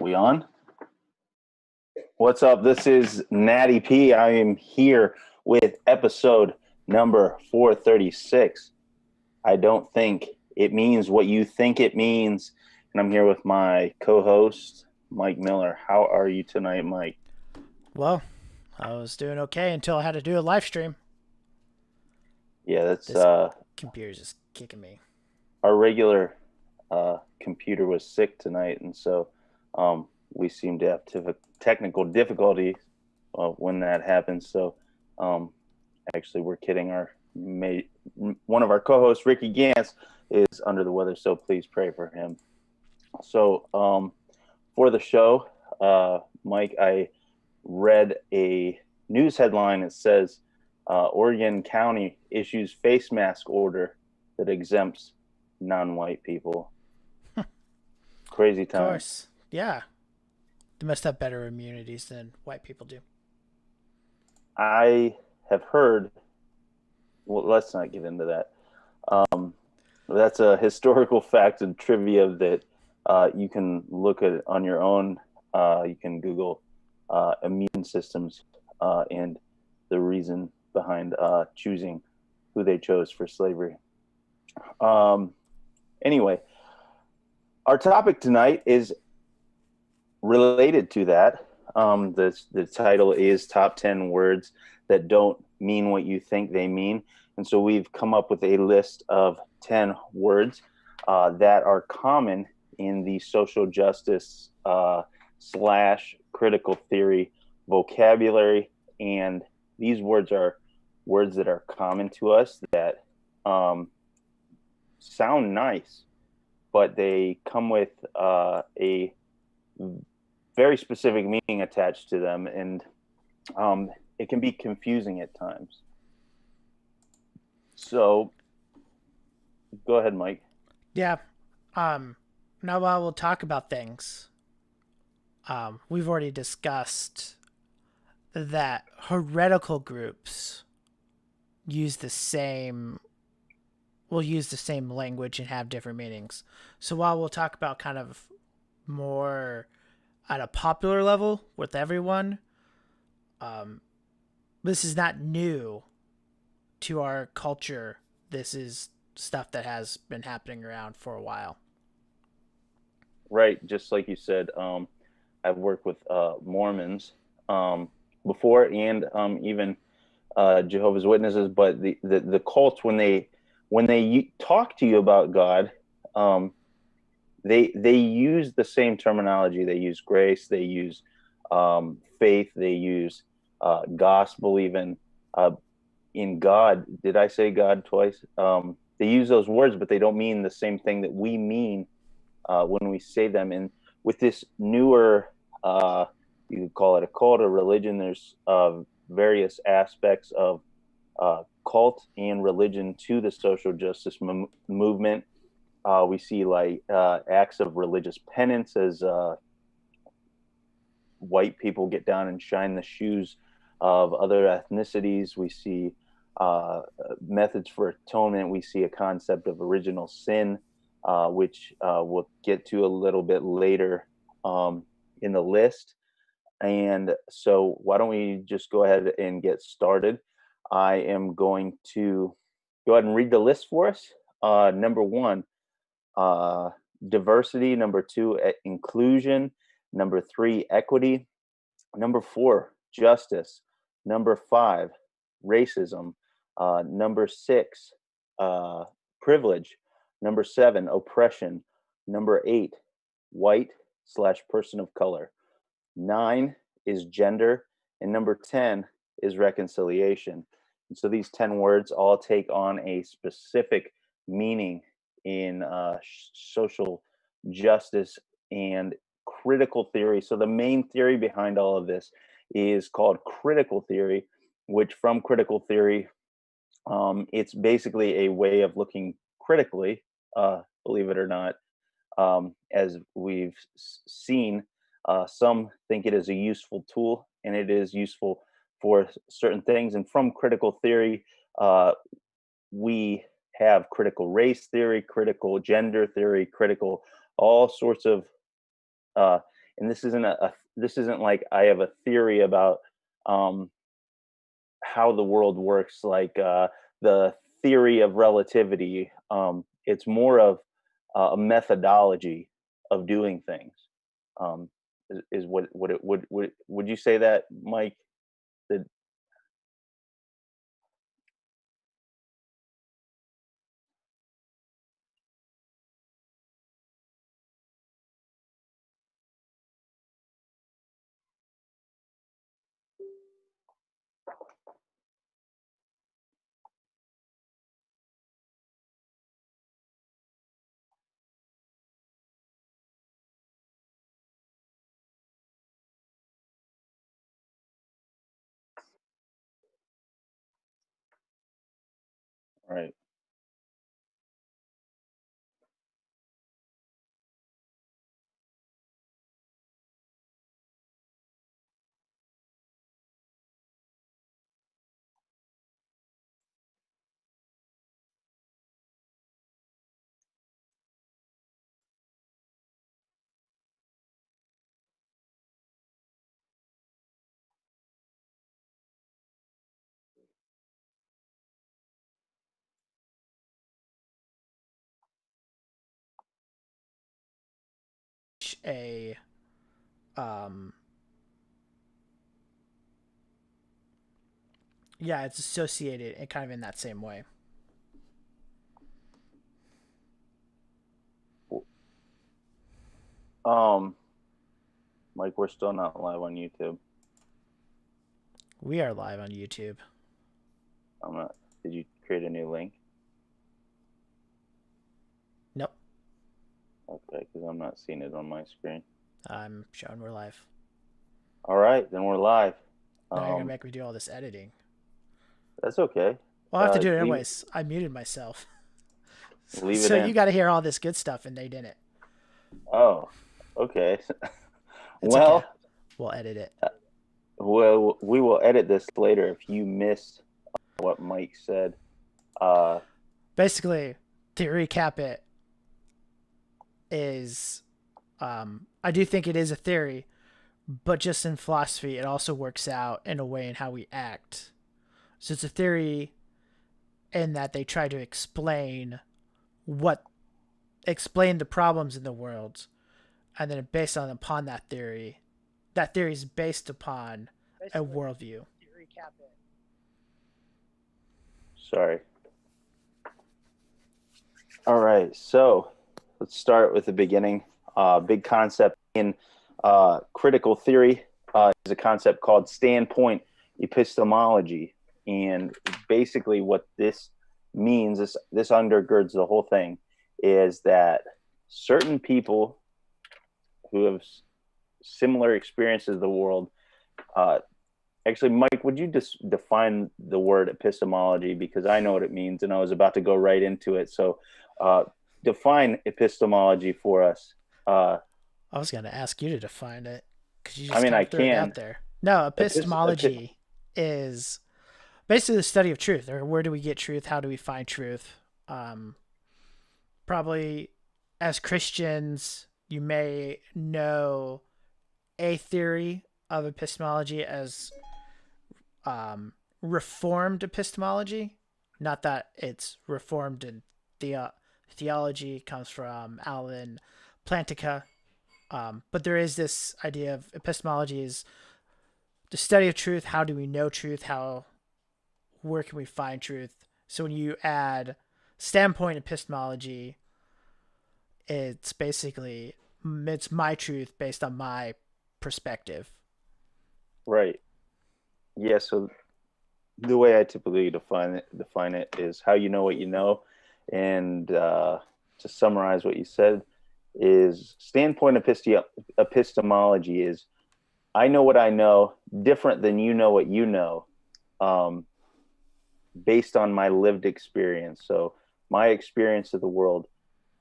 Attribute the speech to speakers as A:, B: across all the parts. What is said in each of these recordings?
A: We on? What's up? This is Natty P. I am here with episode number 436. I don't think it means what you think it means. And I'm here with my co-host, Mike Miller. How are you tonight, Mike?
B: Well, I was doing okay until I had to do a live stream.
A: Yeah, that's
B: This computer's just kicking me.
A: Our regular computer was sick tonight, and so we seem to have technical difficulties when that happens. So actually, we're kidding. One of our co-hosts, Ricky Gantz, is under the weather, so please pray for him. So for the show, Mike, I read a news headline that says Oregon County issues face mask order that exempts non-white people. Crazy time.
B: Of course. Yeah. They must have better immunities than white people do.
A: I have heard, well, let's not get into that. That's a historical fact and trivia that you can look at on your own. You can Google immune systems and the reason behind choosing who they chose for slavery. Anyway, our topic tonight is related to that. The title is Top 10 Words That Don't Mean What You Think They Mean. And so we've come up with a list of 10 words that are common in the social justice / critical theory vocabulary. And these words are words that are common to us that sound nice, but they come with a very specific meaning attached to them, and it can be confusing at times. So, go ahead, Mike.
B: Yeah. Now while we'll talk about things, we've already discussed that heretical groups use the same language and have different meanings. So while we'll talk about kind of more at a popular level with everyone, this is not new to our culture. This is stuff that has been happening around for a while.
A: Right, just like you said, I've worked with Mormons before, and even Jehovah's Witnesses. But the cults, when they talk to you about God, they use the same terminology. They use grace. They use faith. They use gospel. Even in God, did I say God twice? They use those words, but they don't mean the same thing that we mean when we say them. And with this newer, you could call it a cult or religion, there's various aspects of cult and religion to the social justice movement. We see like acts of religious penance as white people get down and shine the shoes of other ethnicities. We see methods for atonement. We see a concept of original sin, which we'll get to a little bit later in the list. And so why don't we just go ahead and get started? I am going to go ahead and read the list for us. Number 1, diversity. Number 2, inclusion. Number 3, equity. Number 4, justice. Number 5, racism. Number 6, privilege. Number 7, oppression. Number 8, white / person of color. 9 is gender, and number 10 is reconciliation. And so these 10 words all take on a specific meaning in social justice and critical theory. So the main theory behind all of this is called critical theory, which from critical theory, it's basically a way of looking critically, believe it or not, as we've seen. Some think it is a useful tool, and it is useful for certain things. And from critical theory, we have critical race theory, critical gender theory, critical all sorts of and this isn't like I have a theory about how the world works, like the theory of relativity. It's more of a methodology of doing things. Um, is what it would you say that, Mike? That right?
B: A um, yeah, it's associated and kind of in that same way.
A: Um, Mike, we're still not live on YouTube.
B: We are live on YouTube.
A: I'm not. Did you create a new link?
B: Nope.
A: Okay, because I'm not seeing it on my screen.
B: I'm showing we're live.
A: All right, then we're live.
B: Now you're gonna make me do all this editing.
A: That's okay.
B: Well, I have to do it anyways. I muted myself.
A: Leave it
B: so
A: in.
B: You got to hear all this good stuff, and they didn't.
A: Oh, okay. Well,
B: okay. We'll edit it.
A: Well, we will edit this later if you missed what Mike said.
B: Basically, to recap it, is I do think it is a theory, but just in philosophy, it also works out in a way in how we act. So it's a theory in that they try to explain the problems in the world, and then based upon that theory is based upon a worldview.
A: Sorry. All right, so let's start with the beginning. Big concept in critical theory is a concept called standpoint epistemology. And basically what this means, this undergirds the whole thing, is that certain people who have similar experiences of the world, actually, Mike, would you just define the word epistemology? Because I know what it means, and I was about to go right into it. So define epistemology for us.
B: I was going to ask you to define it, because you just
A: I
B: threw it out there. No, epistemology is basically the study of truth, or where do we get truth? How do we find truth? Probably as Christians, you may know a theory of epistemology as reformed epistemology. Not that it's reformed in theology, comes from Alan Plantinga. But there is this idea of epistemology is the study of truth. How do we know truth? Where can we find truth? So when you add standpoint epistemology, it's basically, it's my truth based on my perspective.
A: Right. Yeah, so the way I typically define it is how you know what you know. And to summarize what you said, is standpoint epistemology is I know what I know different than you know what you know, based on my lived experience. So my experience of the world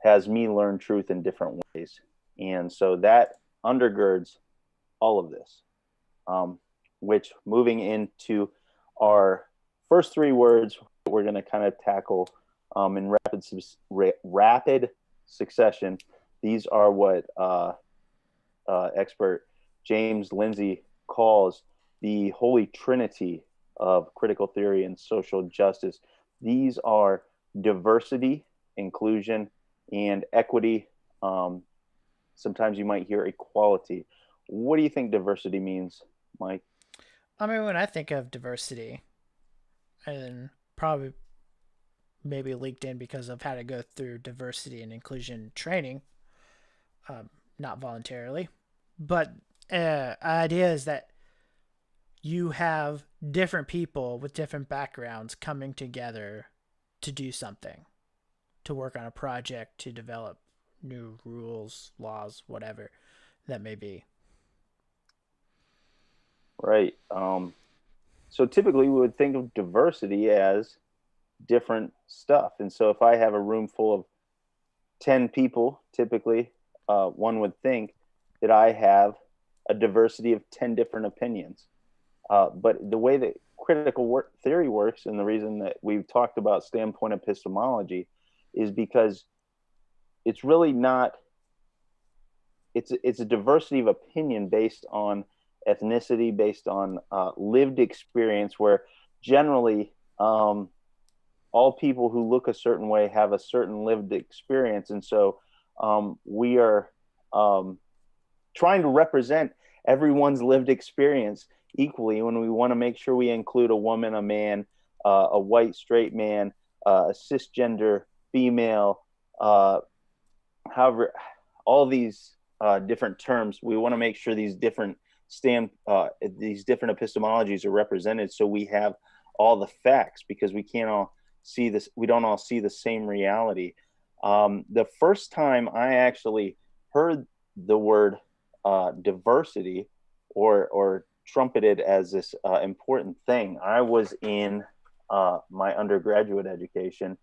A: has me learn truth in different ways. And so that undergirds all of this, which moving into our first three words, we're going to kind of tackle in rapid succession. These are what expert James Lindsay calls the holy trinity of critical theory and social justice. These are diversity, inclusion, and equity. Sometimes you might hear equality. What do you think diversity means, Mike?
B: I mean, when I think of diversity, and probably maybe leaked in because I've had to go through diversity and inclusion training, not voluntarily, but idea is that you have different people with different backgrounds coming together to do something, to work on a project, to develop new rules, laws, whatever that may be.
A: Right. So typically we would think of diversity as different stuff. And so if I have a room full of 10 people, typically one would think that I have a diversity of 10 different opinions. But the way that critical theory works, and the reason that we've talked about standpoint epistemology, is because it's really not, it's a diversity of opinion based on ethnicity, based on lived experience, where generally all people who look a certain way have a certain lived experience. And so we are trying to represent everyone's lived experience equally when we want to make sure we include a woman, a man, a white straight man, a cisgender female, however, all these different terms. We want to make sure these different epistemologies are represented, so we have all the facts, because we can't all see this. We don't all see the same reality. The first time I actually heard the word diversity or trumpeted as this important thing, I was in my undergraduate education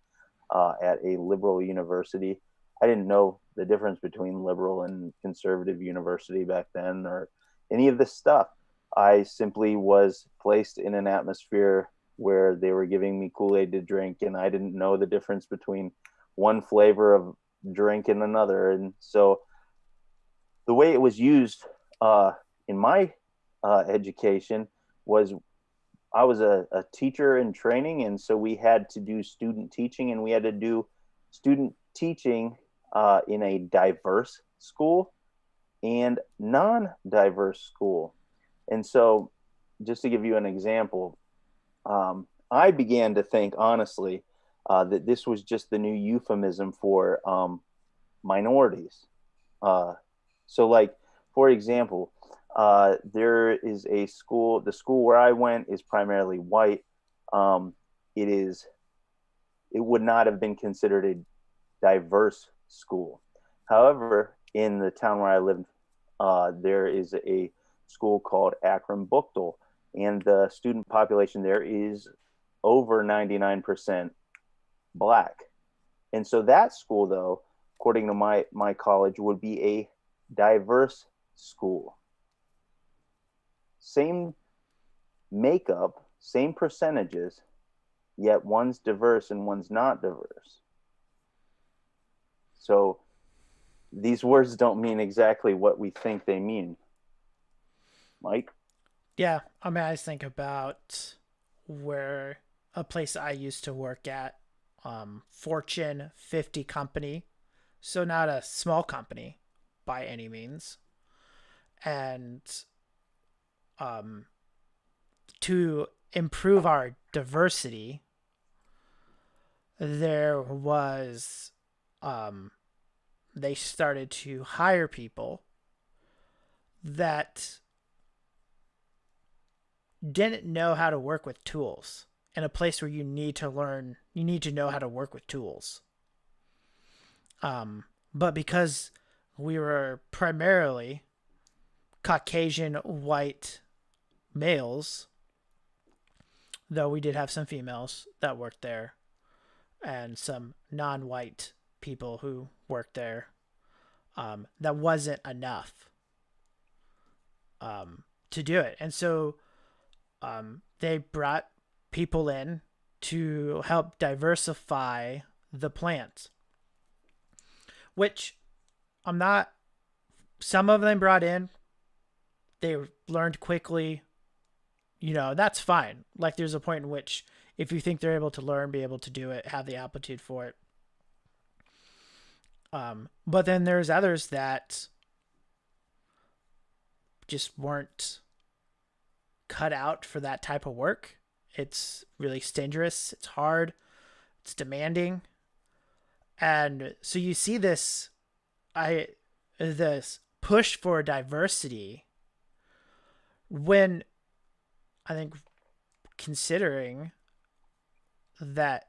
A: at a liberal university. I didn't know the difference between liberal and conservative university back then, or any of this stuff. I simply was placed in an atmosphere where they were giving me Kool-Aid to drink, and I didn't know the difference between one flavor of drink and another. And so the way it was used in my education was, I was a teacher in training, and so we had to do student teaching, and we had to do student teaching in a diverse school and non-diverse school. And so just to give you an example, I began to think honestly that this was just the new euphemism for minorities. So like, for example, there is a school, the school where I went is primarily white. It would not have been considered a diverse school. However, in the town where I lived, there is a school called Akron Buchtel, and the student population there is over 99% Black. And so that school, though, according to my college, would be a diverse school. Same makeup, same percentages, yet one's diverse and one's not diverse. So these words don't mean exactly what we think they mean. Mike?
B: Yeah, I mean, I think about where a place I used to work at, Fortune 50 company, so not a small company by any means. And to improve our diversity, there was they started to hire people that didn't know how to work with tools, in a place where you need to know how to work with tools. But because we were primarily Caucasian white males, though we did have some females that worked there and some non-white people who worked there, that wasn't enough to do it. And so they brought people in to help diversify the plant, which I'm not some of them brought in, they learned quickly, that's fine. Like there's a point in which if you think they're able to learn, be able to do it, have the aptitude for it. But then there's others that just weren't cut out for that type of work. It's really strenuous. It's hard. It's demanding. And so you see this push for diversity when I think considering that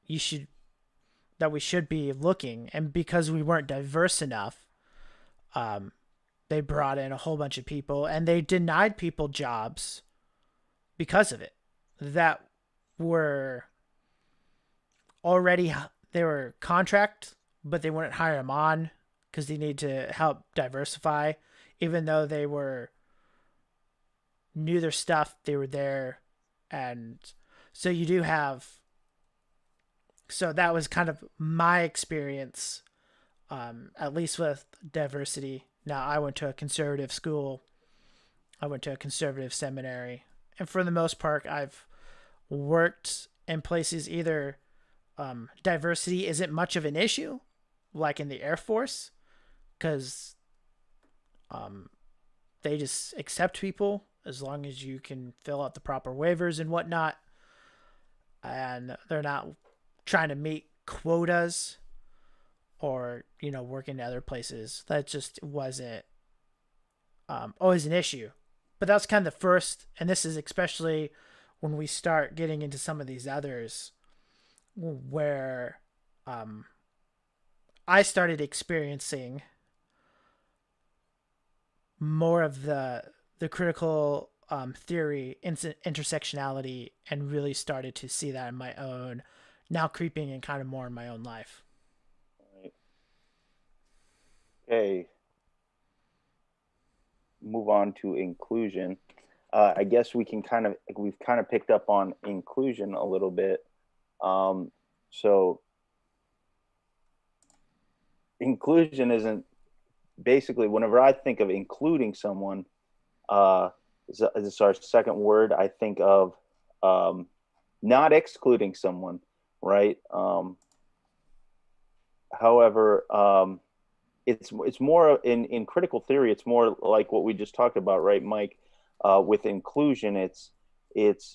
B: we should be looking, and because we weren't diverse enough, they brought in a whole bunch of people and they denied people jobs because of it that were already, they were contract, but they wouldn't hire them on because they need to help diversify, even though they knew their stuff, they were there. And so you do have, so that was kind of my experience, at least with diversity. Now, I went to a conservative school. I went to a conservative seminary. And for the most part, I've worked in places either diversity isn't much of an issue, like in the Air Force, because they just accept people as long as you can fill out the proper waivers and whatnot. And they're not trying to meet quotas or, work in other places. That just wasn't always an issue. But that's kind of the first, and this is especially when we start getting into some of these others where I started experiencing more of the critical theory, intersectionality, and really started to see that in my own, now creeping in kind of more in my own life.
A: Right. Okay. Move on to inclusion. I guess we've kind of picked up on inclusion a little bit. So inclusion isn't, basically, whenever I think of including someone, this is our second word, I think of not excluding someone, right? However, it's more in critical theory, it's more like what we just talked about, right, Mike? With inclusion, it's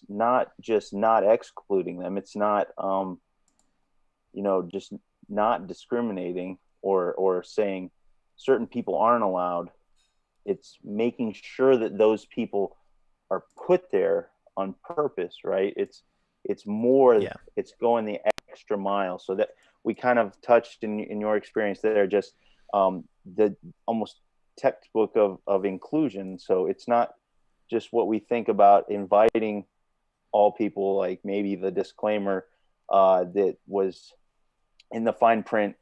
A: not just not excluding them. It's not, just not discriminating or saying certain people aren't allowed. It's making sure that those people are put there on purpose, right? It's more, yeah. It's going the extra mile. So that we kind of touched in your experience there, just the almost textbook of inclusion. So it's not just what we think about inviting all people, like maybe the disclaimer that was in the fine print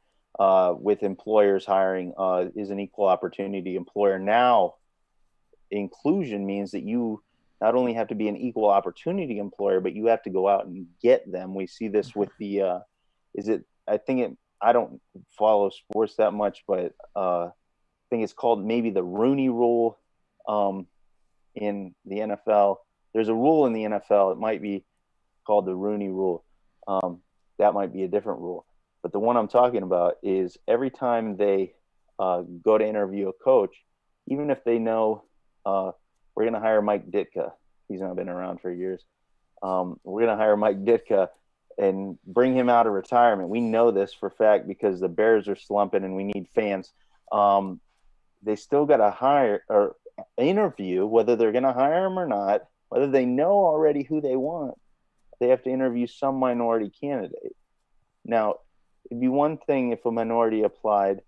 A: with employers hiring is an equal opportunity employer. Now, inclusion means that you not only have to be an equal opportunity employer, but you have to go out and get them. We see this with the, I don't follow sports that much, but I think it's called maybe the Rooney Rule in the NFL. There's a rule in the NFL. It might be called the Rooney Rule. That might be a different rule. But the one I'm talking about is every time they go to interview a coach, even if they know we're going to hire Mike Ditka, he's not been around for years. We're going to hire Mike Ditka and bring him out of retirement. We know this for a fact because the Bears are slumping and we need fans. They still got to hire or interview whether they're going to hire him or not, whether they know already who they want. They have to interview some minority candidate. Now, it'd be one thing if a minority applied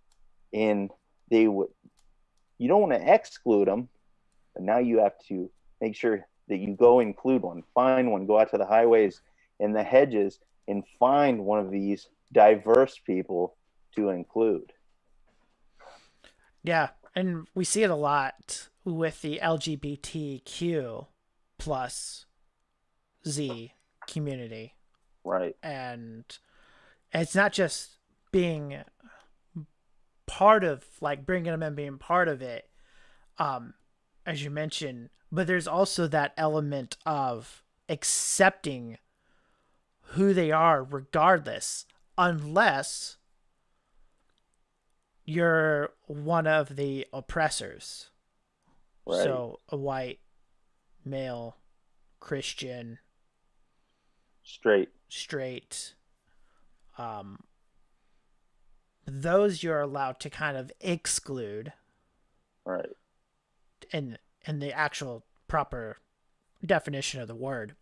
A: and you don't want to exclude them, but now you have to make sure that you go include one, find one, go out to the highways and the hedges and find one of these diverse people to include.
B: Yeah, and we see it a lot with the LGBTQ plus Z community.
A: Right.
B: And it's not just being part of like bringing them in, being part of it, as you mentioned, but there's also that element of accepting who they are regardless, unless you're one of the oppressors.
A: Right.
B: So a white, male, Christian, straight, those you're allowed to kind of exclude.
A: Right.
B: In the actual proper definition of the word.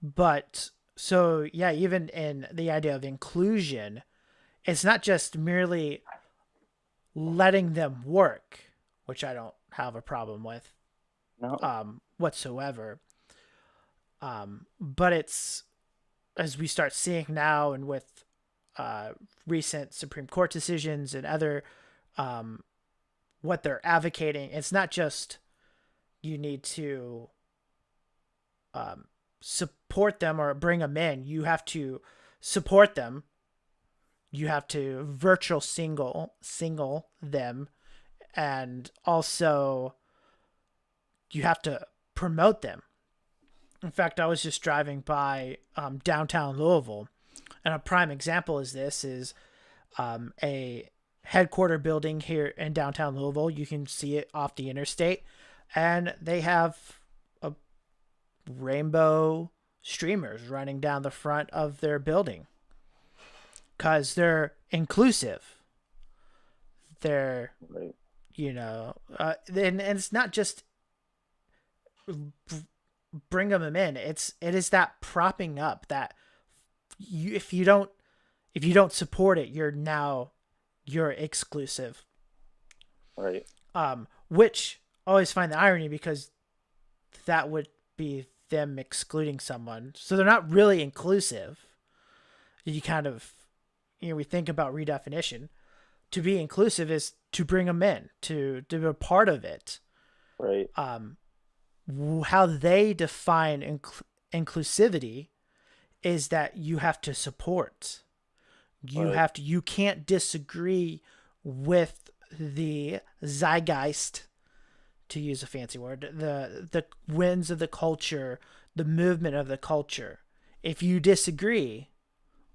B: But so yeah, even in the idea of inclusion, it's not just merely letting them work, which I don't have a problem with whatsoever. But it's, as we start seeing now and with recent Supreme Court decisions and other what they're advocating, it's not just you need to support them or bring them in. You have to support them. You have to virtual single them, and also you have to promote them. In fact, I was just driving by downtown Louisville, and a prime example is a headquarter building here in downtown Louisville. You can see it off the interstate, and they have a rainbow streamers running down the front of their building because they're inclusive. They're,
A: right.
B: And it's not just bring them in. It is that propping up that if you don't support it, you're exclusive.
A: Right.
B: Which I always find the irony, because that would be them excluding someone. So they're not really inclusive. You kind of, we think about redefinition. To be inclusive is to bring them in, to be a part of it.
A: Right.
B: How they define inclusivity is that you have to support. You can't disagree with the zeitgeist, to use a fancy word, the winds of the culture, the movement of the culture. If you disagree,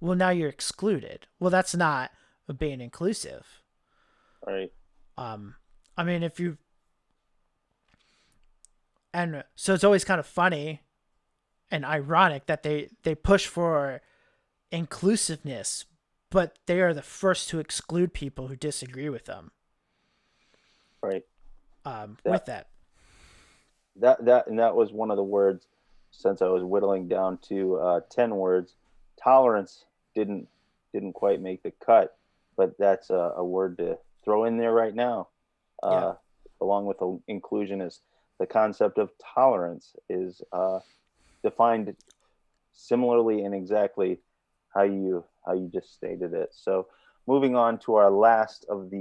B: well, now you're excluded. Well, that's not being inclusive.
A: Right.
B: I mean, and so it's always kind of funny and ironic that they push for inclusiveness, but they are the first to exclude people who disagree with them.
A: Right.
B: With that
A: was one of the words, since I was whittling down to 10 words. Tolerance didn't quite make the cut, but that's a word to throw in there right now. Along with inclusion, is the concept of tolerance is defined similarly in exactly how you just stated it. So moving on to our last of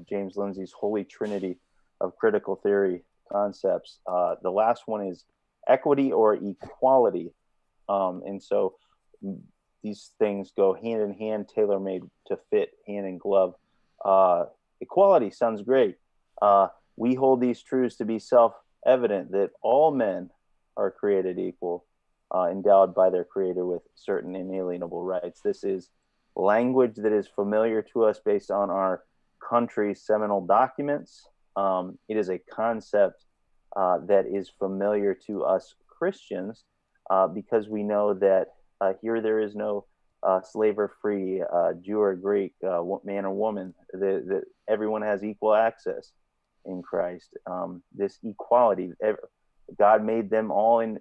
A: James Lindsay's Holy Trinity of critical theory concepts. The last one is equity or equality. And so these things go hand in hand, tailor-made to fit hand in glove. Equality sounds great. We hold these truths to be self-evident, that all men are created equal, endowed by their creator with certain inalienable rights. This is language that is familiar to us based on our country's seminal documents. It is a concept that is familiar to us Christians because we know that here there is no slave or free, Jew or Greek, man or woman. That everyone has equal access in Christ. This equality, God made them all in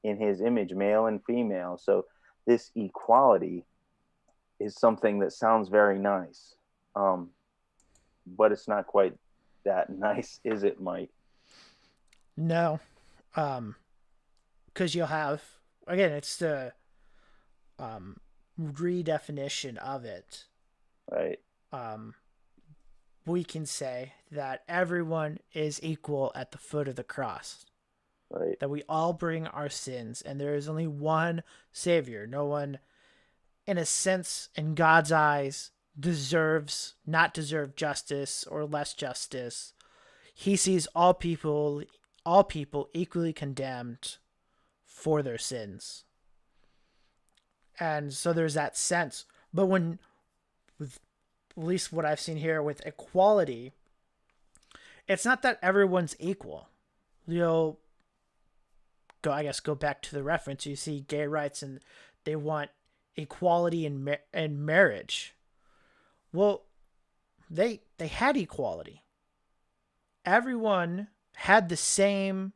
A: His image, male and female. So this equality is something that sounds very nice, but it's not quite that nice, is it, Mike?
B: No, because you'll have, again, it's the redefinition of it.
A: Right.
B: We can say that everyone is equal at the foot of the cross.
A: Right.
B: That we all bring our sins, and there is only one Savior. No one, in a sense, in God's eyes, not deserve justice or less justice. He sees all people equally condemned for their sins. And so there's that sense. But when, with at least what I've seen here with equality, it's not that everyone's equal. You'll go back to the reference. You see gay rights and they want equality in marriage. Well, they had equality. Everyone had the same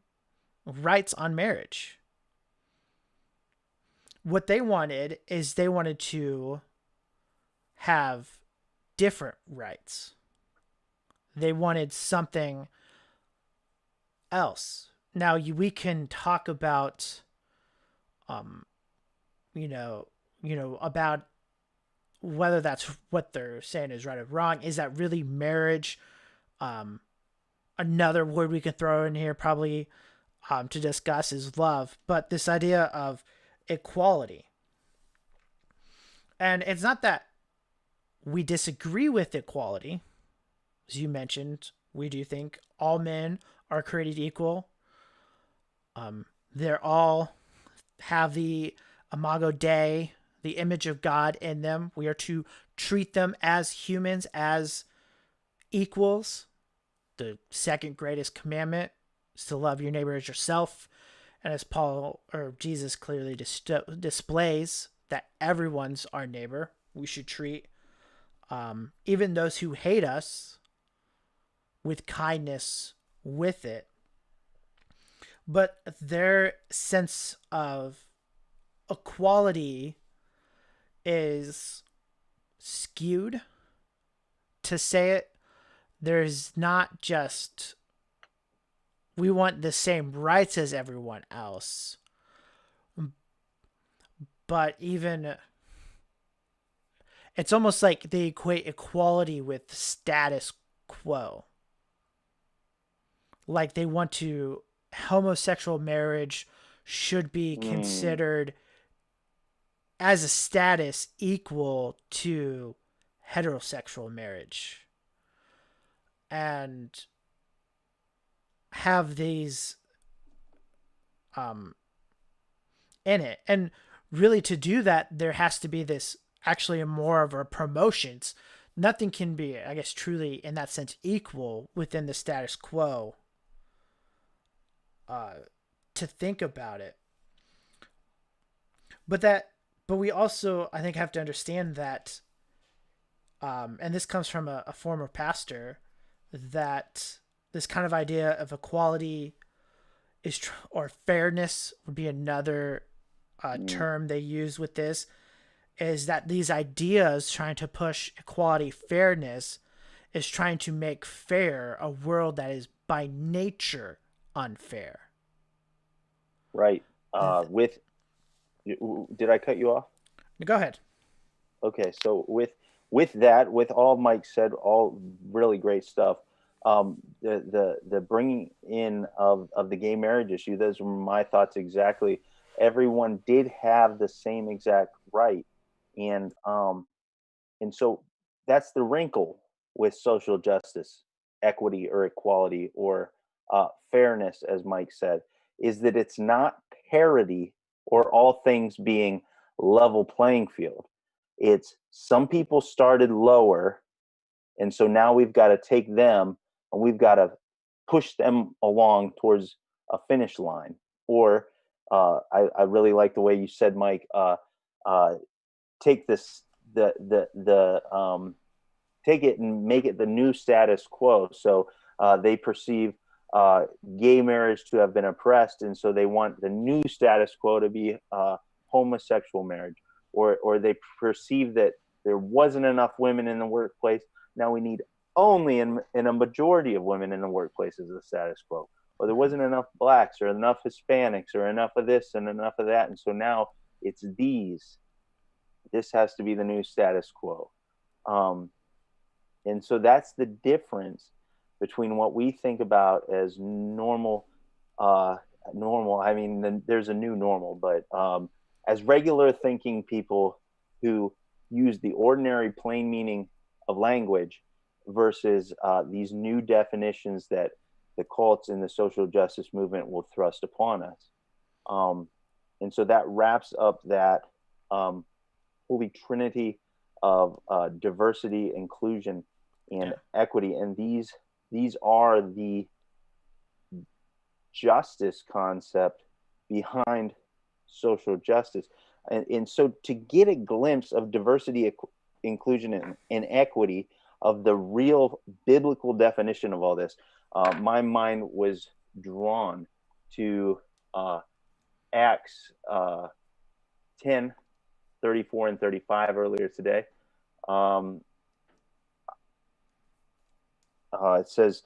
B: rights on marriage. What they wanted is they wanted to have different rights. They wanted something else. Now we can talk about, about whether that's what they're saying is right or wrong. Is that really marriage? Another word we can throw in here probably to discuss is love. But this idea of equality. And it's not that we disagree with equality. As you mentioned, we do think all men are created equal. They're all have the imago Dei, the image of God in them. We are to treat them as humans, as equals. The second greatest commandment is to love your neighbor as yourself. And as Jesus clearly displays that everyone's our neighbor, we should treat even those who hate us with kindness with it. But their sense of equality is skewed, to say it. There's not just we want the same rights as everyone else, but even it's almost like they equate equality with status quo. Like they want to homosexual marriage should be considered as a status equal to heterosexual marriage, and have these in it. And really, to do that, there has to be this actually more of a promotions. Nothing can be, I guess, truly in that sense equal within the status quo. To think about it, but we also, I think, have to understand that, and this comes from a former pastor, that this kind of idea of equality or fairness would be another term they use with this, is that these ideas trying to push equality, fairness, is trying to make fair a world that is by nature unfair.
A: Right. Did I cut you off?
B: Go ahead.
A: Okay. So with that, with all Mike said, all really great stuff. The bringing in of the gay marriage issue, those were my thoughts exactly. Everyone did have the same exact right. And so that's the wrinkle with social justice, equity or equality or fairness, as Mike said, is that it's not parity or all things being level playing field. It's some people started lower, and so now we've got to take them and we've got to push them along towards a finish line. Or I really like the way you said, Mike, take this take it and make it the new status quo. So they perceive gay marriage to have been oppressed, and so they want the new status quo to be homosexual marriage, or they perceive that there wasn't enough women in the workplace. Now we need only in a majority of women in the workplace as the status quo, or there wasn't enough blacks or enough Hispanics or enough of this and enough of that, and so now it's these. This has to be the new status quo. And so that's the difference between what we think about as normal. I mean, there's a new normal, but as regular thinking people who use the ordinary plain meaning of language versus these new definitions that the cults in the social justice movement will thrust upon us. And so that wraps up that holy trinity of diversity, inclusion, and equity. And these are the justice concept behind social justice. And so to get a glimpse of diversity, inclusion, and equity, of the real biblical definition of all this, my mind was drawn to Acts 10, 34 and 35 earlier today. It says,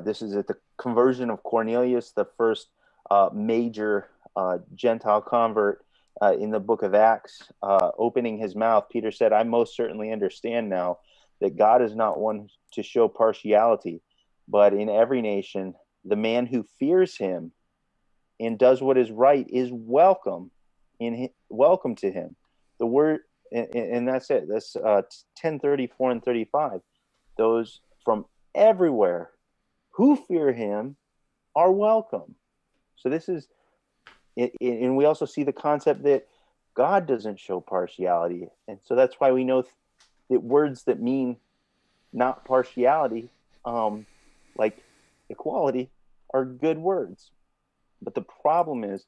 A: this is at the conversion of Cornelius, the first major Gentile convert in the book of Acts. Opening his mouth, Peter said, I most certainly understand now that God is not one to show partiality, but in every nation, the man who fears him and does what is right is welcome to him. The word, and that's it. That's 10, 34 and 35. Those from everywhere who fear him are welcome. So this is, and we also see the concept that God doesn't show partiality. And so that's why we know that words that mean not partiality, like equality, are good words. But the problem is,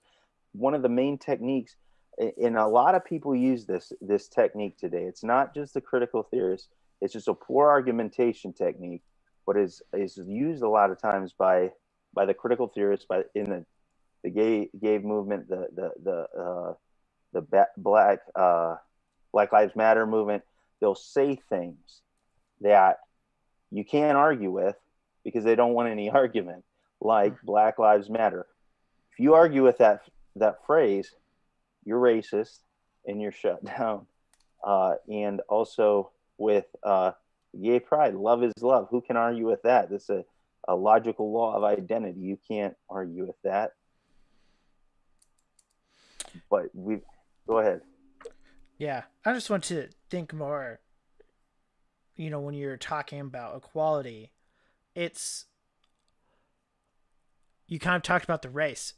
A: one of the main techniques, and a lot of people use this technique today. It's not just the critical theorists. It's just a poor argumentation technique, but is used a lot of times by the critical theorists, in the gay movement, the Black Lives Matter movement. They'll say things that you can't argue with because they don't want any argument, like Black Lives Matter. If you argue with that phrase, you're racist and you're shut down. And also with gay pride, love is love. Who can argue with that? That's a logical law of identity. You can't argue with that. But go ahead.
B: Yeah, I just want to think more, when you're talking about equality, you kind of talked about the race.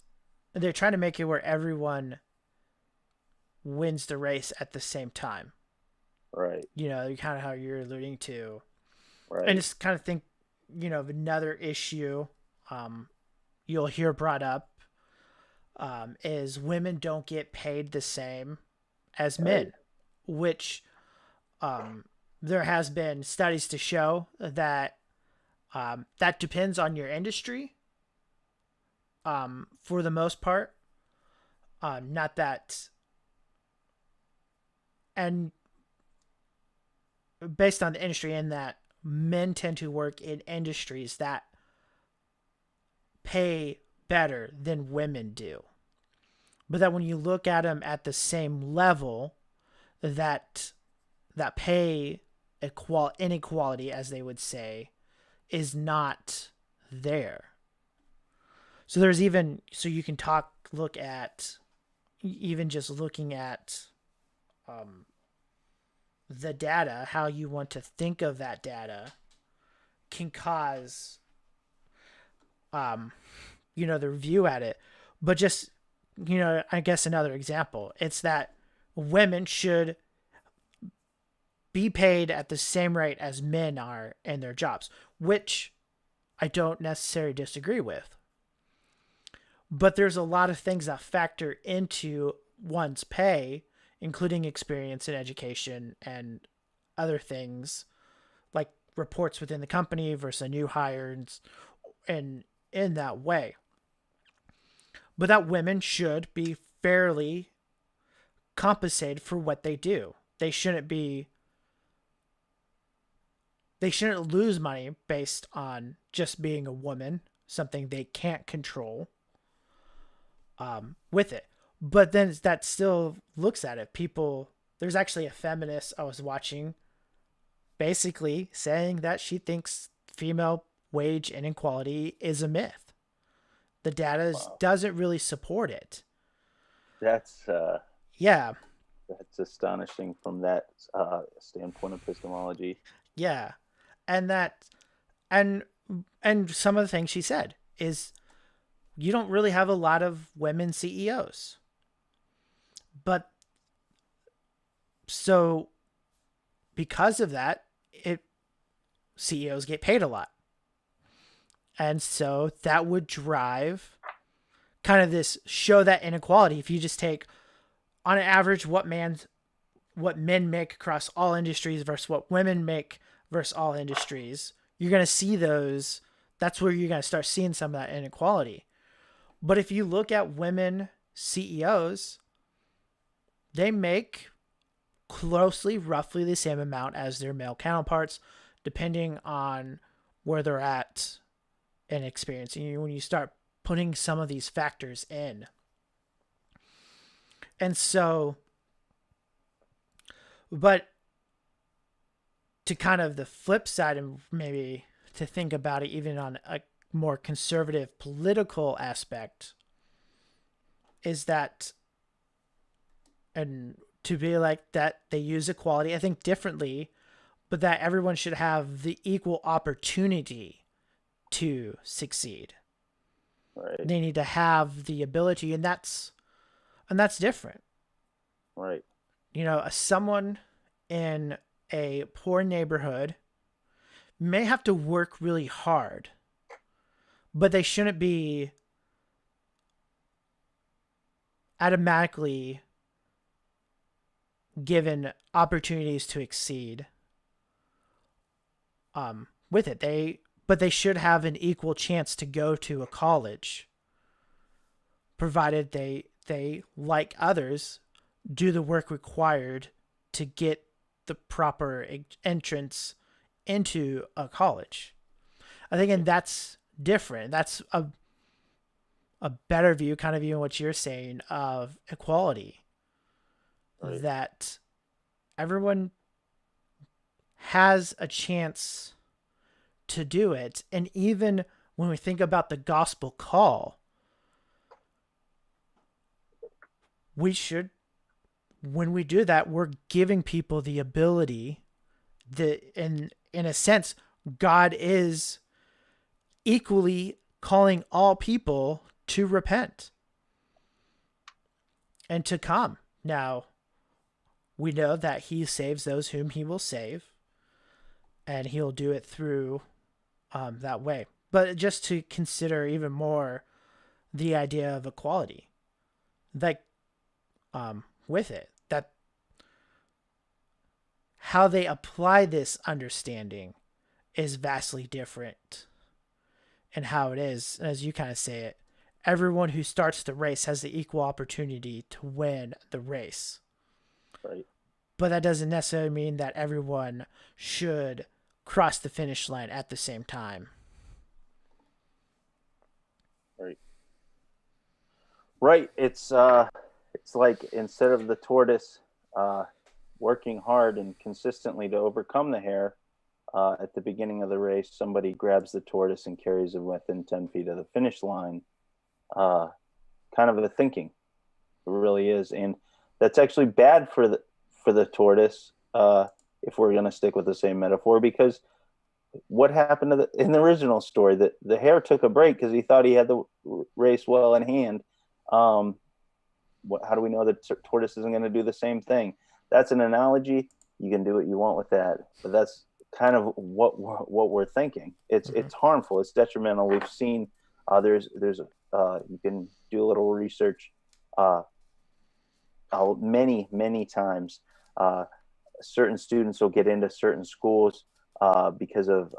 B: They're trying to make it where everyone wins the race at the same time.
A: Right.
B: Kind of how you're alluding to.
A: Right.
B: And just kind of think, of another issue you'll hear brought up is women don't get paid the same as men, which there has been studies to show that that depends on your industry. For the most part, not that, and based on the industry, in that men tend to work in industries that pay better than women do, but that when you look at them at the same level, that pay inequality, as they would say, is not there. So there's so you can look at, even just looking at the data, how you want to think of that data can cause, the review at it. But just, I guess another example, it's that women should be paid at the same rate as men are in their jobs, which I don't necessarily disagree with. But there's a lot of things that factor into one's pay, including experience and education and other things, like reports within the company versus a new hire, and in that way. But that women should be fairly compensated for what they do. They shouldn't lose money based on just being a woman, something they can't control. With it. But then that still looks at it. There's actually a feminist I was watching basically saying that she thinks female wage inequality is a myth. The data doesn't really support it.
A: That's
B: yeah.
A: That's astonishing from that standpoint of epistemology.
B: Yeah. And that, and, and some of the things she said is you don't really have a lot of women CEOs. But so because of that, CEOs get paid a lot. And so that would drive kind of this show that inequality. If you just take on an average what men make across all industries versus what women make versus all industries, you're going to see those. That's where you're going to start seeing some of that inequality. But if you look at women CEOs, they make roughly the same amount as their male counterparts, depending on where they're at in experience. And when you start putting some of these factors in. And so, but to kind of the flip side, and maybe to think about it even on a more conservative political aspect, is that, and to be like that they use equality, I think, differently, but that everyone should have the equal opportunity to succeed.
A: Right.
B: They need to have the ability, and that's different.
A: Right.
B: You know, someone in a poor neighborhood may have to work really hard, but they shouldn't be automatically given opportunities to exceed with it. But they should have an equal chance to go to a college, provided they, like others, do the work required to get the proper entrance into a college. I think, and that's different. That's a better view, kind of even what you're saying, of equality. Right. That everyone has a chance to do it. And even when we think about the gospel call, when we do that, we're giving people the ability that, in a sense, God is equally calling all people to repent and to come. Now, we know that he saves those whom he will save, and he'll do it through that way. But just to consider even more the idea of equality, like with it, that how they apply this understanding is vastly different in how it is. As you kind of say it, everyone who starts the race has the equal opportunity to win the race.
A: Right.
B: But that doesn't necessarily mean that everyone should cross the finish line at the same time.
A: Right. Right. It's like, instead of the tortoise working hard and consistently to overcome the hare, at the beginning of the race, somebody grabs the tortoise and carries it within 10 feet of the finish line. Kind of a thinking. It really is. And that's actually bad for the tortoise, if we're going to stick with the same metaphor, because what happened in the original story, that the hare took a break because he thought he had the race well in hand. How do we know that tortoise isn't going to do the same thing? That's an analogy. You can do what you want with that, but that's kind of what we're thinking. It's harmful. It's detrimental. We've seen there's you can do a little research. Many times, certain students will get into certain schools because of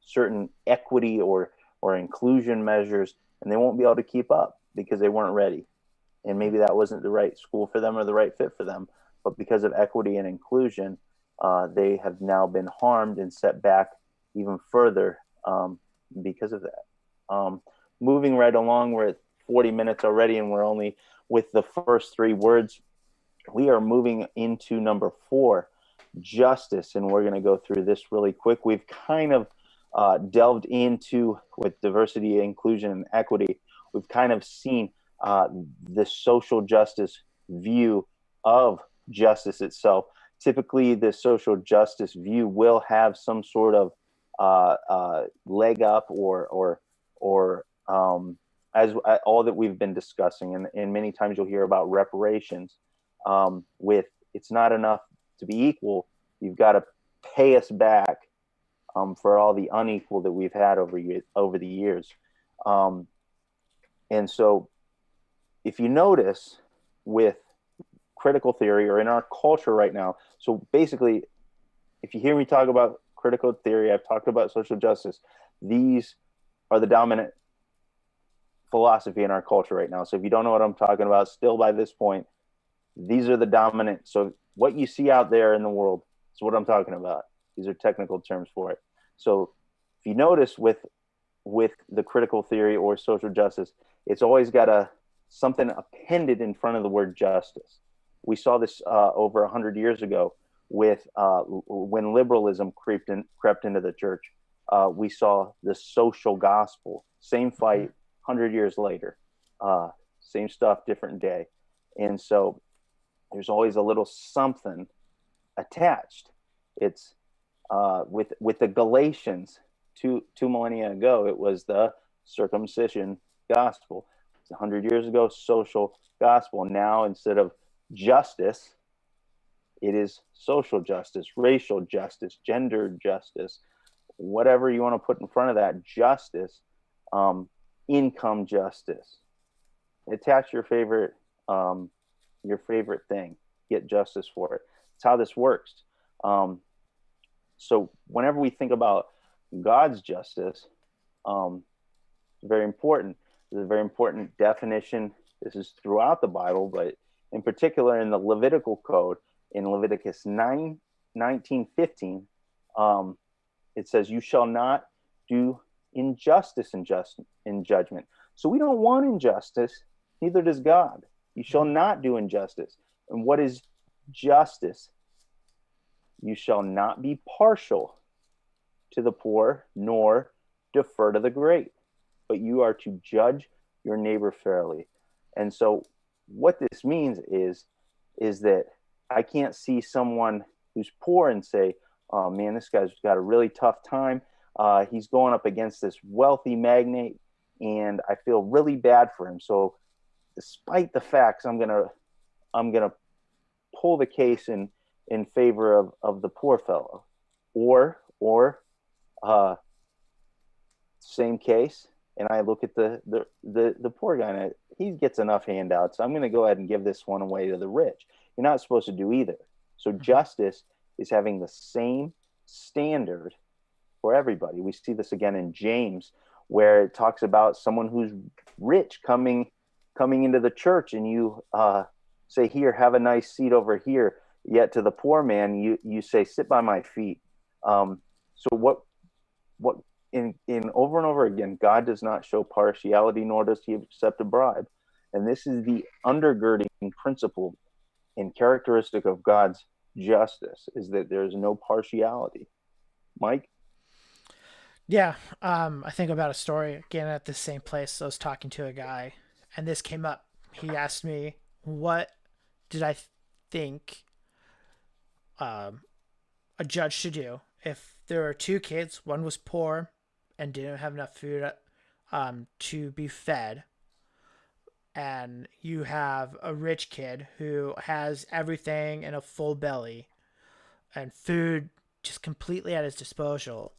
A: certain equity or inclusion measures, and they won't be able to keep up because they weren't ready. And maybe that wasn't the right school for them or the right fit for them. But because of equity and inclusion, they have now been harmed and set back even further because of that. Moving right along, we're at 40 minutes already, and we're only with the first three words. We are moving into number 4, justice, and we're going to go through this really quick. We've kind of delved into, with diversity, inclusion, and equity, we've kind of seen the social justice view of justice itself. Typically, the social justice view will have some sort of leg up, or as all that we've been discussing, and many times you'll hear about reparations. With it's not enough to be equal; you've got to pay us back for all the unequal that we've had over the years. And so, if you notice with critical theory, or in our culture right now, so basically, if you hear me talk about critical theory, I've talked about social justice. These are the dominant philosophy in our culture right now. So if you don't know what I'm talking about, still by this point, these are the dominant. So what you see out there in the world is what I'm talking about. These are technical terms for it. So if you notice with the critical theory or social justice, it's always got something appended in front of the word justice. We saw this over 100 years ago with when liberalism crept into the church. We saw the social gospel. Same fight 100 years later. Same stuff, different day. And so there's always a little something attached. It's with the Galatians two millennia ago, it was the circumcision gospel. 100 years ago, social gospel. Now, instead of justice, it is social justice, racial justice, gender justice, whatever you want to put in front of that, justice, income justice. Attach your favorite thing, get justice for it. It's how this works. So whenever we think about God's justice, it's very important. There's a very important definition. This is throughout the Bible, but in particular in the Levitical code, in Leviticus 9:19-15, it says, "You shall not do injustice in judgment." So we don't want injustice, neither does God. You shall not do injustice. And what is justice? You shall not be partial to the poor, nor defer to the great, but you are to judge your neighbor fairly. And so what this means is that I can't see someone who's poor and say, "Oh man, this guy's got a really tough time. He's going up against this wealthy magnate, and I feel really bad for him. So, despite the facts, I'm gonna pull the case in favor of the poor fellow." Or same case, and I look at the poor guy, and he gets enough handouts, so I'm going to go ahead and give this one away to the rich. You're not supposed to do either. So justice is having the same standard for everybody. We see this again in James, where it talks about someone who's rich coming into the church, and you say, "Here, have a nice seat over here." Yet to the poor man, you say, "Sit by my feet." So what in over and over again, God does not show partiality, nor does he accept a bribe. And this is the undergirding principle and characteristic of God's justice, is that there's no partiality. Mike?
B: Yeah, I think about a story again at the same place. I was talking to a guy, and this came up. He asked me, "What did I think a judge should do if there were two kids? One was poor and didn't have enough food to be fed, and you have a rich kid who has everything and a full belly and food just completely at his disposal."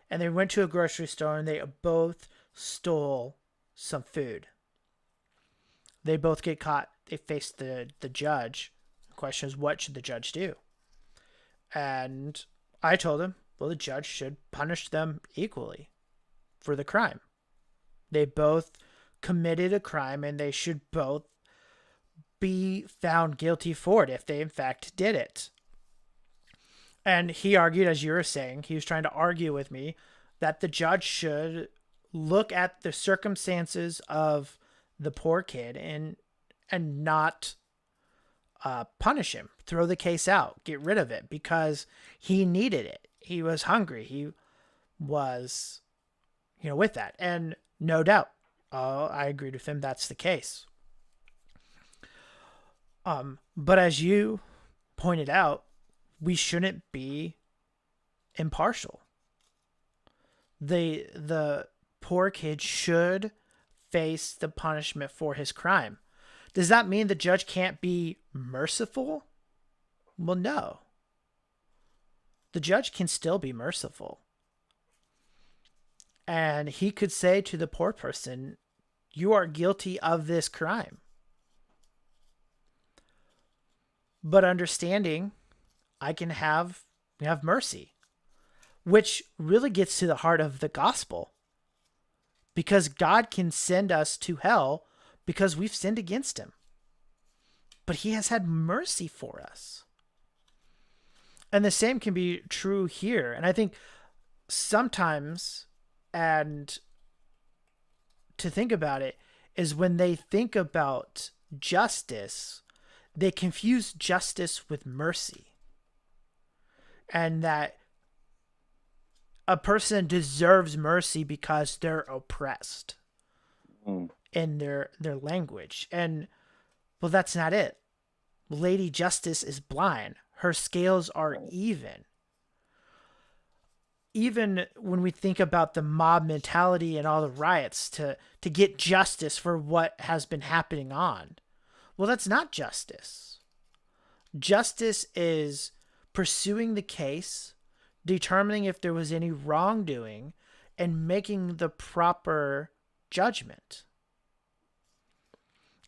B: And they went to a grocery store and they both stole some food. They both get caught. They face the judge. The question is, what should the judge do? And I told him, well, the judge should punish them equally for the crime. They both committed a crime, and they should both be found guilty for it if they in fact did it. And he argued, as you were saying, he was trying to argue with me that the judge should look at the circumstances of the poor kid and not punish him, throw the case out, get rid of it, because he needed it. He was hungry. He was, with that. And no doubt, I agreed with him. That's the case. But as you pointed out, we shouldn't be impartial. The poor kid should face the punishment for his crime. Does that mean the judge can't be merciful? Well, no. The judge can still be merciful. And he could say to the poor person, you are guilty of this crime. But understanding, I can have mercy, which really gets to the heart of the gospel. Because God can send us to hell because we've sinned against him. But he has had mercy for us. And the same can be true here. And I think sometimes, and to think about it, is when they think about justice, they confuse justice with mercy. And that a person deserves mercy because they're oppressed in their language. And, well, that's not it. Lady Justice is blind. Her scales are even. Even when we think about the mob mentality and all the riots to get justice for what has been happening on, well, that's not justice. Justice is pursuing the case, determining if there was any wrongdoing, and making the proper judgment.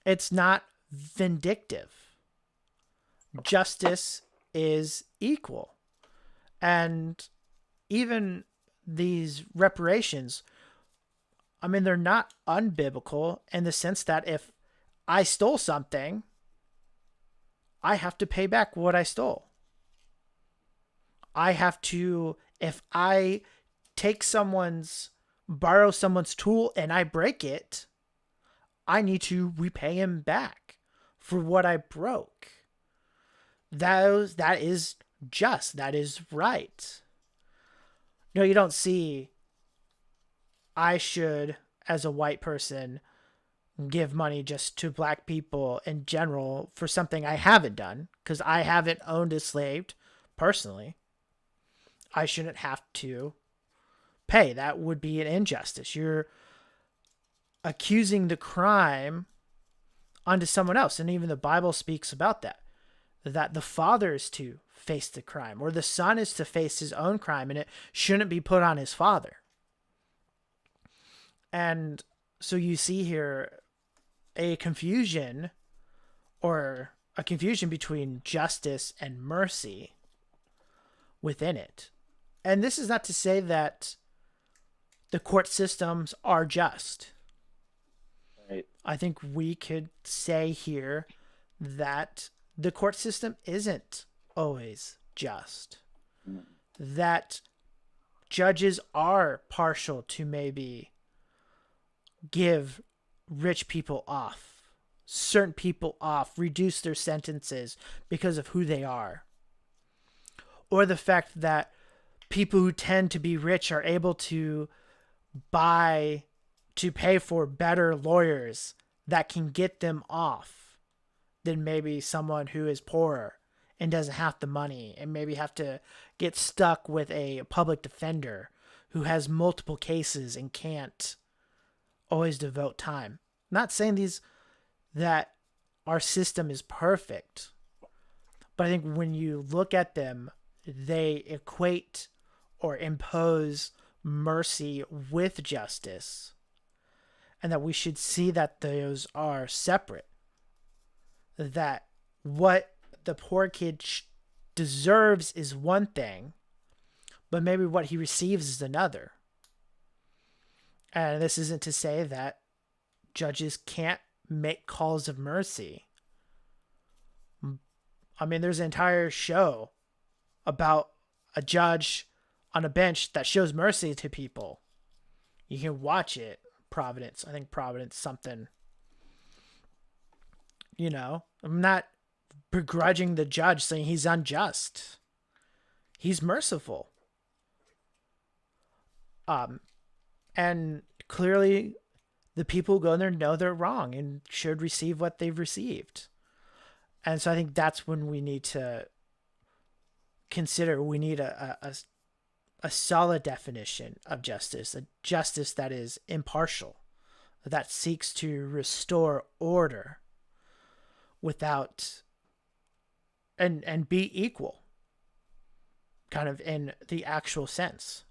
B: It's not vindictive. Justice is equal. And even these reparations, I mean, they're not unbiblical in the sense that if I stole something, I have to pay back what I stole. I have to, if I borrow someone's tool and I break it, I need to repay him back for what I broke. That is just. That is right. No, you don't see, I should, as a white person, give money just to black people in general for something I haven't done, because I haven't owned a slave personally. I shouldn't have to pay. That would be an injustice. You're accusing the crime onto someone else. And even the Bible speaks about that the father is to face the crime, or the son is to face his own crime, and it shouldn't be put on his father. And so you see here a confusion between justice and mercy within it. And this is not to say that the court systems are just.
A: Right.
B: I think we could say here that the court system isn't always just. That judges are partial to maybe give rich people off, certain people off, reduce their sentences because of who they are. Or the fact that people who tend to be rich are able to pay for better lawyers that can get them off than maybe someone who is poorer and doesn't have the money and maybe have to get stuck with a public defender who has multiple cases and can't always devote time. I'm not saying that our system is perfect, but I think when you look at them, they equate or impose mercy with justice, and that we should see that those are separate. That what the poor kid deserves is one thing, but maybe what he receives is another. And this isn't to say that judges can't make calls of mercy. I mean, there's an entire show about a judge on a bench that shows mercy to people. You can watch it. Providence. I think Providence something. You know, I'm not begrudging the judge saying he's unjust. He's merciful. And clearly the people who go in there know they're wrong and should receive what they've received. And so I think that's when we need to consider we need a solid definition of justice, a justice that is impartial, that seeks to restore order without and be equal, kind of in the actual sense.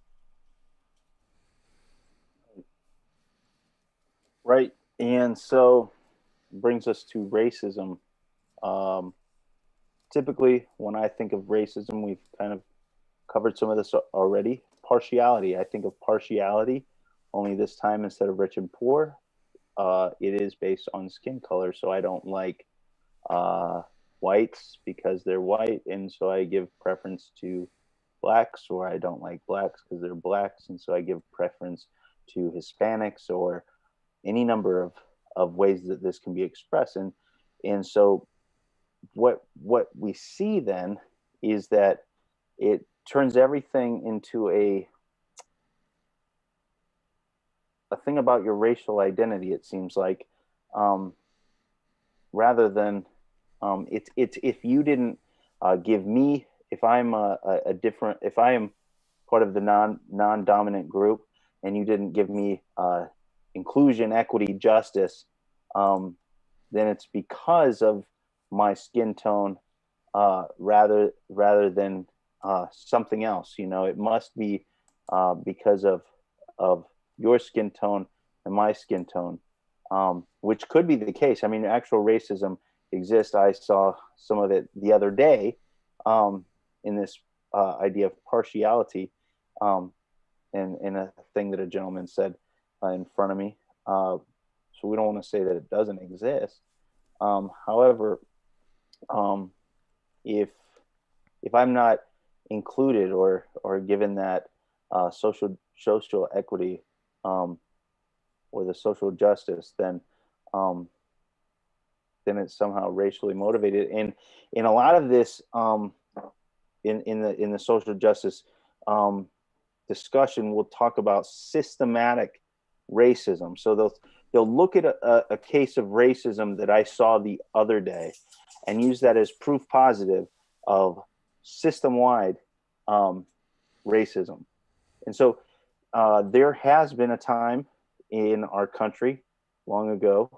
A: Right. And so brings us to racism. Typically, when I think of racism, we've kind of covered some of this already. Partiality. I think of partiality, only this time instead of rich and poor, it is based on skin color. So I don't like whites because they're white, and so I give preference to blacks, or I don't like blacks because they're blacks, and so I give preference to Hispanics, or any number of ways that this can be expressed. And so what we see then is that it turns everything into a thing about your racial identity, it seems like, rather than it's if you didn't give me, if I'm a different, if I am part of the non-dominant group and you didn't give me inclusion, equity, justice, then it's because of my skin tone, rather than something else. You know, it must be because of your skin tone and my skin tone, which could be the case. I mean, actual racism exists. I saw some of it the other day, in this idea of partiality, and a thing that a gentleman said in front of me. So we don't want to say that it doesn't exist. However, if I'm not included or given that social equity, or the social justice, then it's somehow racially motivated. And in a lot of this, in the social justice discussion, we'll talk about systematic racism. So they'll look at a case of racism that I saw the other day and use that as proof positive of system-wide racism. And so there has been a time in our country long ago,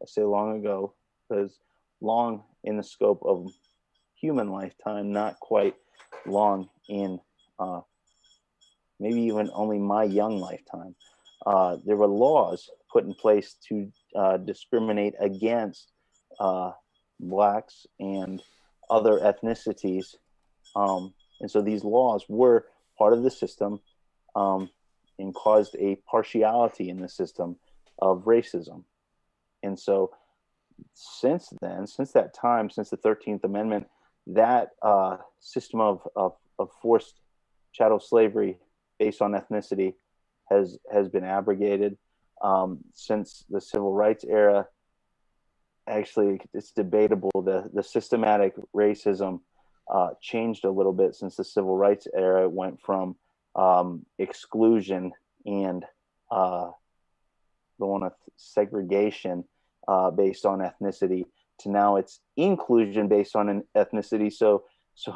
A: I say long ago because long in the scope of human lifetime, not quite long in maybe even only my young lifetime. There were laws put in place to discriminate against blacks and other ethnicities. And so these laws were part of the system, and caused a partiality in the system of racism. And so since that time, since the 13th Amendment, that system of forced chattel slavery based on ethnicity has been abrogated. Since the civil rights era, actually, it's debatable. The systematic racism changed a little bit since the civil rights era. It went from exclusion and segregation based on ethnicity to now it's inclusion based on an ethnicity. So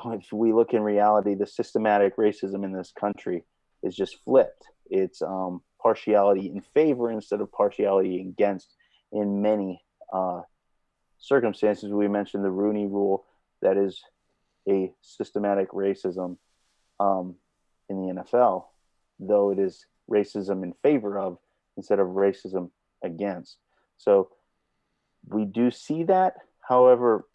A: if we look in reality, the systematic racism in this country is just flipped. It's partiality in favor instead of partiality against in many circumstances. We mentioned the Rooney Rule. That is a systematic racism in the NFL, though it is racism in favor of instead of racism against. So we do see that. However,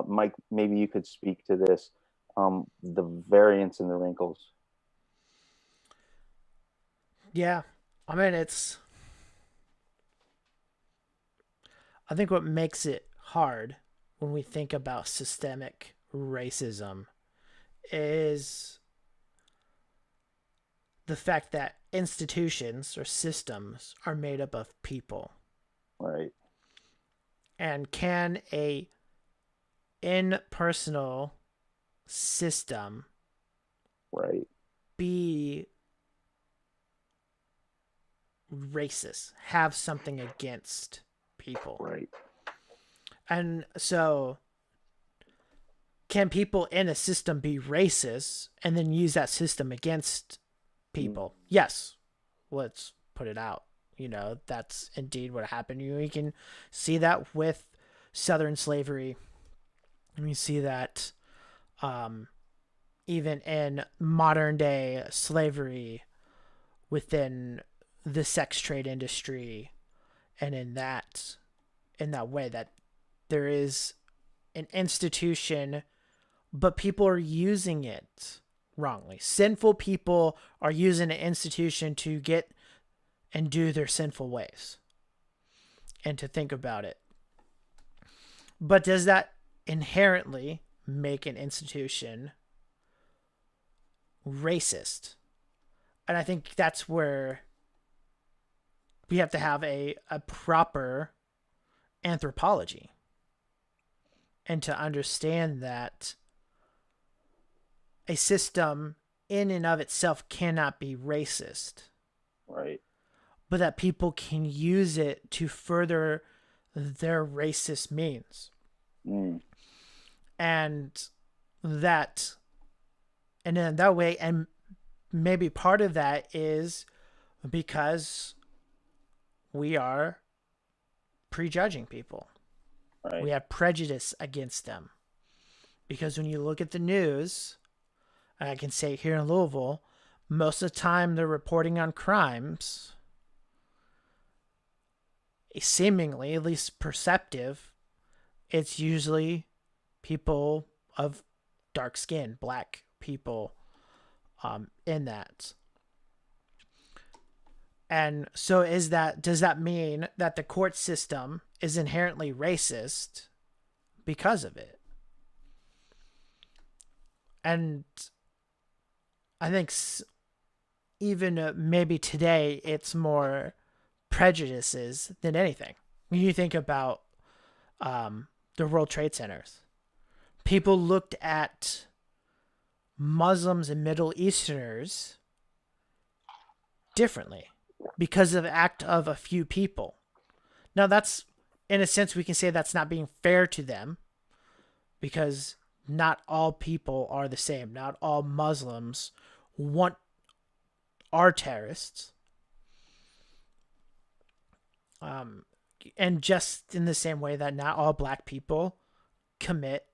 A: Mike, maybe you could speak to this, the variance in the wrinkles.
B: Yeah. I mean, I think what makes it hard when we think about systemic racism is the fact that institutions or systems are made up of people.
A: Right.
B: And can a impersonal system
A: right
B: be racist, have something against people?
A: Right.
B: And so can people in a system be racist and then use that system against people? Yes. Let's put it out. That's indeed what happened. You can see that with Southern slavery. You see that even in modern day slavery within the sex trade industry, and in that way that there is an institution, but people are using it wrongly. Sinful people are using an institution to get and do their sinful ways and to think about it. But does that inherently make an institution racist? And I think that's where we have to have a proper anthropology, and to understand that a system in and of itself cannot be racist.
A: Right.
B: But that people can use it to further their racist means. And in that way, and maybe part of that is because we are prejudging people.
A: Right.
B: We have prejudice against them. Because when you look at the news, I can say here in Louisville, most of the time they're reporting on crimes, seemingly, at least perceptive, it's usually people of dark skin, black people in that. And so does that mean that the court system is inherently racist because of it? And I think even maybe today it's more prejudices than anything. When you think about the World Trade Centers, people looked at Muslims and Middle Easterners differently because of the act of a few people. Now that's, in a sense, we can say that's not being fair to them, because not all people are the same. Not all Muslims are terrorists. And just in the same way that not all black people commit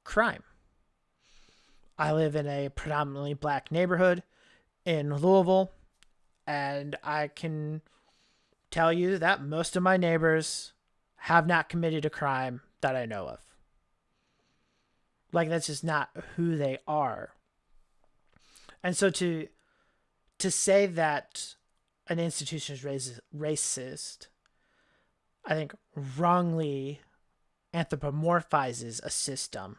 B: crime. I live in a predominantly black neighborhood in Louisville, and I can tell you that most of my neighbors have not committed a crime that I know of. Like, that's just not who they are. And so to say that an institution is racist, I think wrongly anthropomorphizes a system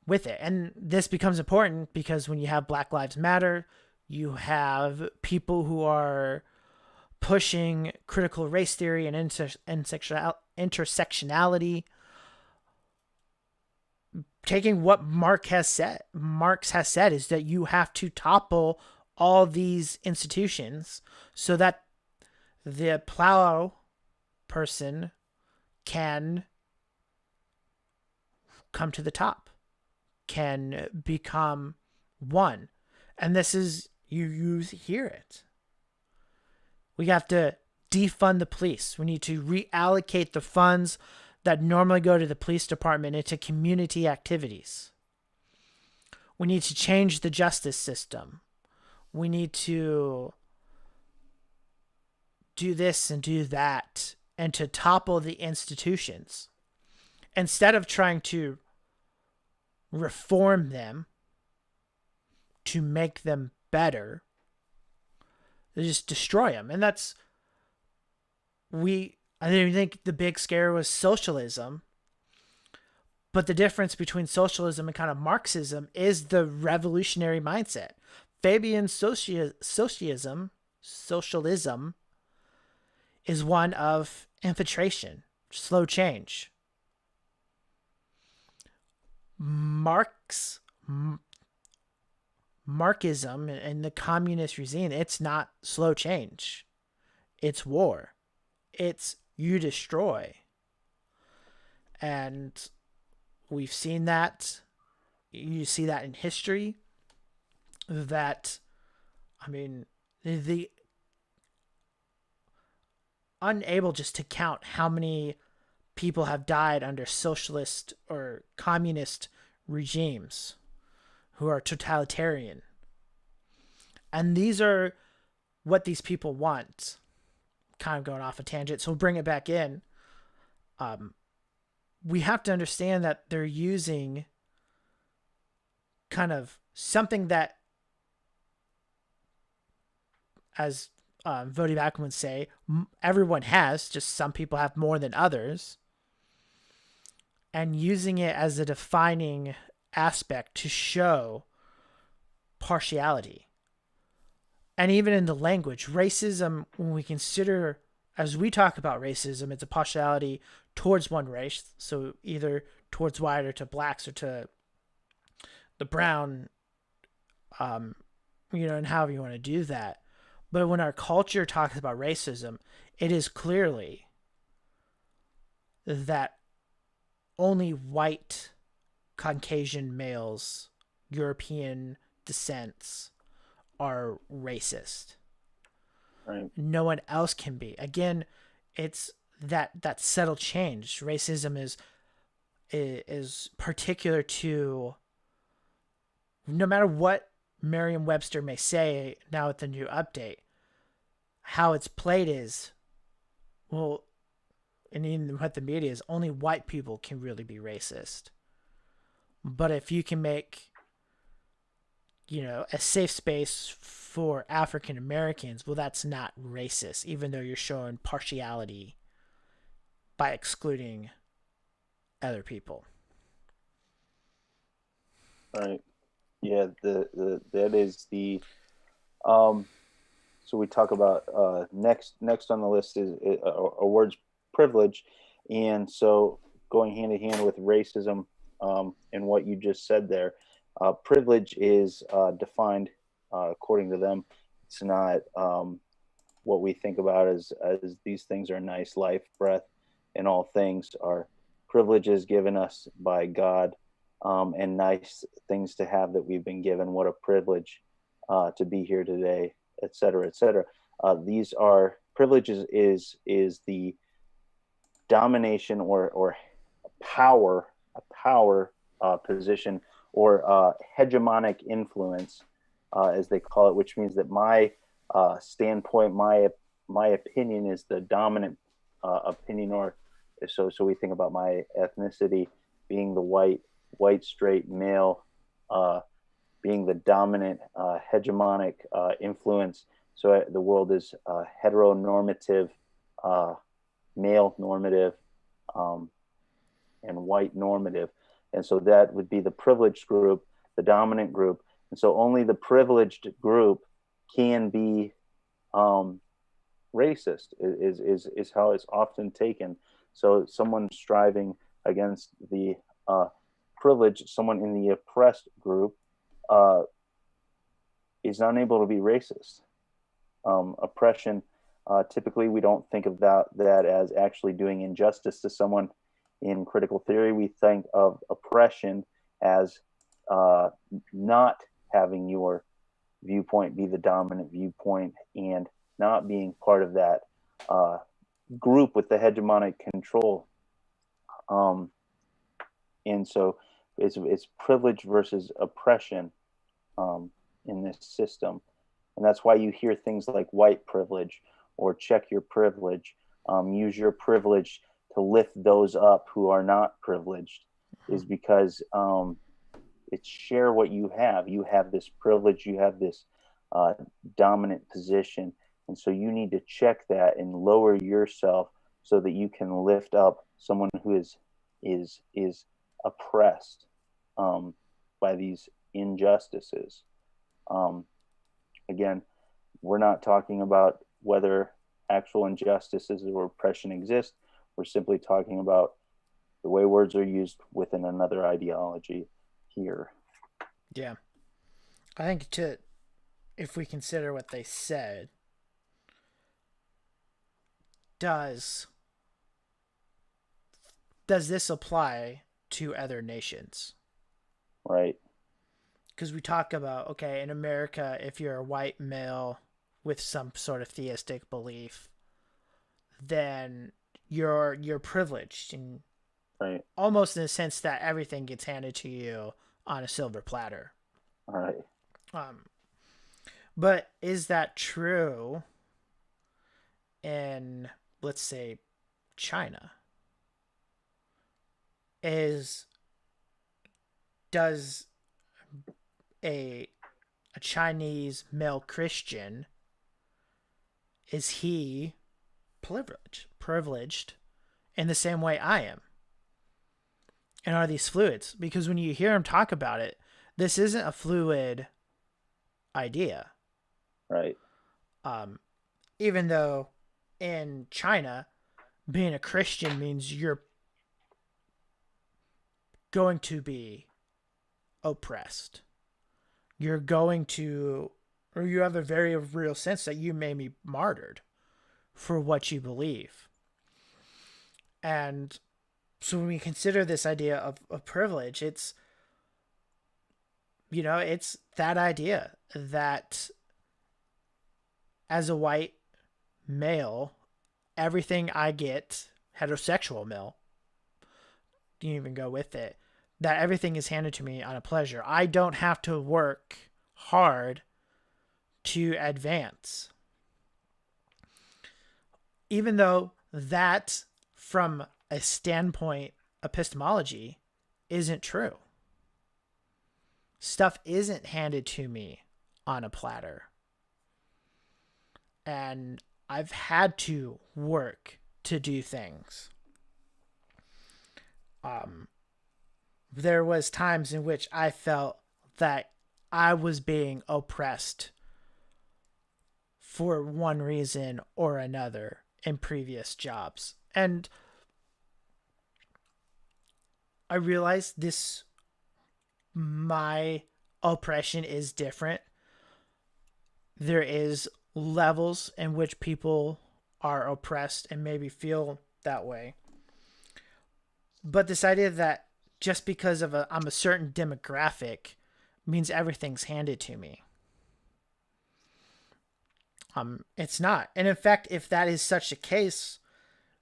B: with it. And this becomes important because when you have Black Lives Matter, you have people who are pushing critical race theory and intersectionality, taking what Marx has said is that you have to topple all these institutions so that the plow person can come to the top, can become one. And this is, you hear it. We have to defund the police. We need to reallocate the funds that normally go to the police department into community activities. We need to change the justice system. We need to do this and do that, and to topple the institutions instead of trying to reform them to make them better. They just destroy them. And I think the big scare was socialism. But the difference between socialism and kind of Marxism is the revolutionary mindset. Fabian's socialism is one of infiltration, slow change. Marxism and the communist regime, it's not slow change. It's war. It's you destroy. And we've seen that. You see that in history. That, I mean, the unable just to count how many people have died under socialist or communist regimes who are totalitarian. And these are what these people want. Kind of going off a tangent, so we'll bring it back in. We have to understand that they're using kind of something that, as Vodi Backman would say, everyone has, just some people have more than others, and using it as a defining aspect to show partiality. And even in the language, racism, when we consider, as we talk about racism, it's a partiality towards one race, so either towards white or to blacks or to the brown, and however you want to do that. But when our culture talks about racism, it is clearly that only white Caucasian males, European descents, are racist.
A: Right.
B: No one else can be. Again, it's that subtle change. Racism is particular to, no matter what Merriam-Webster may say now with the new update, how it's played is, well, and even what the media is, only white people can really be racist. But if you can make, a safe space for African Americans, well, that's not racist, even though you're showing partiality by excluding other people.
A: Right. Yeah. That is the. So we talk about next on the list is a word's privilege, and so going hand in hand with racism, and what you just said there, privilege is defined according to them. It's not what we think about as these things are nice, life, breath, and all things are privileges given us by God, and nice things to have that we've been given. What a privilege to be here today, et cetera, et cetera. These are privileges is the domination or power, a power position, or hegemonic influence, as they call it, which means that my standpoint, my opinion is the dominant opinion, or so we think about my ethnicity being the white straight male, being the dominant hegemonic influence. So the world is heteronormative, male normative, and white normative. And so that would be the privileged group, the dominant group. And so only the privileged group can be racist, is how it's often taken. So someone striving against the privileged, someone in the oppressed group, is unable to be racist. Oppression, typically we don't think of that as actually doing injustice to someone. In critical theory, we think of oppression as not having your viewpoint be the dominant viewpoint and not being part of that group with the hegemonic control. And so it's privilege versus oppression in this system. And that's why you hear things like white privilege or check your privilege, use your privilege to lift those up who are not privileged, is because it's share what you have. You have this privilege, you have this dominant position. And so you need to check that and lower yourself so that you can lift up someone who is oppressed by these injustices. Again, we're not talking about whether actual injustices or oppression exist. We're simply talking about the way words are used within another ideology here.
B: Yeah. I think if we consider what they said, does this apply to other nations.
A: Right.
B: Because we talk about, okay, in America, if you're a white male with some sort of theistic belief, then you're privileged, and
A: Right.
B: almost in the sense that everything gets handed to you on a silver platter.
A: Right.
B: But is that true in, let's say, China? Does a Chinese male Christian, is he privileged in the same way I am? And are these fluids? Because when you hear him talk about it, this isn't a fluid idea.
A: Right.
B: Even though in China, being a Christian means you're going to be oppressed. You're going to, or you have a very real sense that you may be martyred for what you believe. And so when we consider this idea of privilege, it's, it's that idea that as a white male, everything I get, heterosexual male, you even go with it, that everything is handed to me on a pleasure. I don't have to work hard to advance. Even though that, from a standpoint, epistemology, isn't true. Stuff isn't handed to me on a platter. And I've had to work to do things. There was times in which I felt that I was being oppressed for one reason or another in previous jobs. And I realized my oppression is different. There is levels in which people are oppressed and maybe feel that way. But this idea that just because I'm a certain demographic means everything's handed to me. It's not. And in fact, if that is such a case,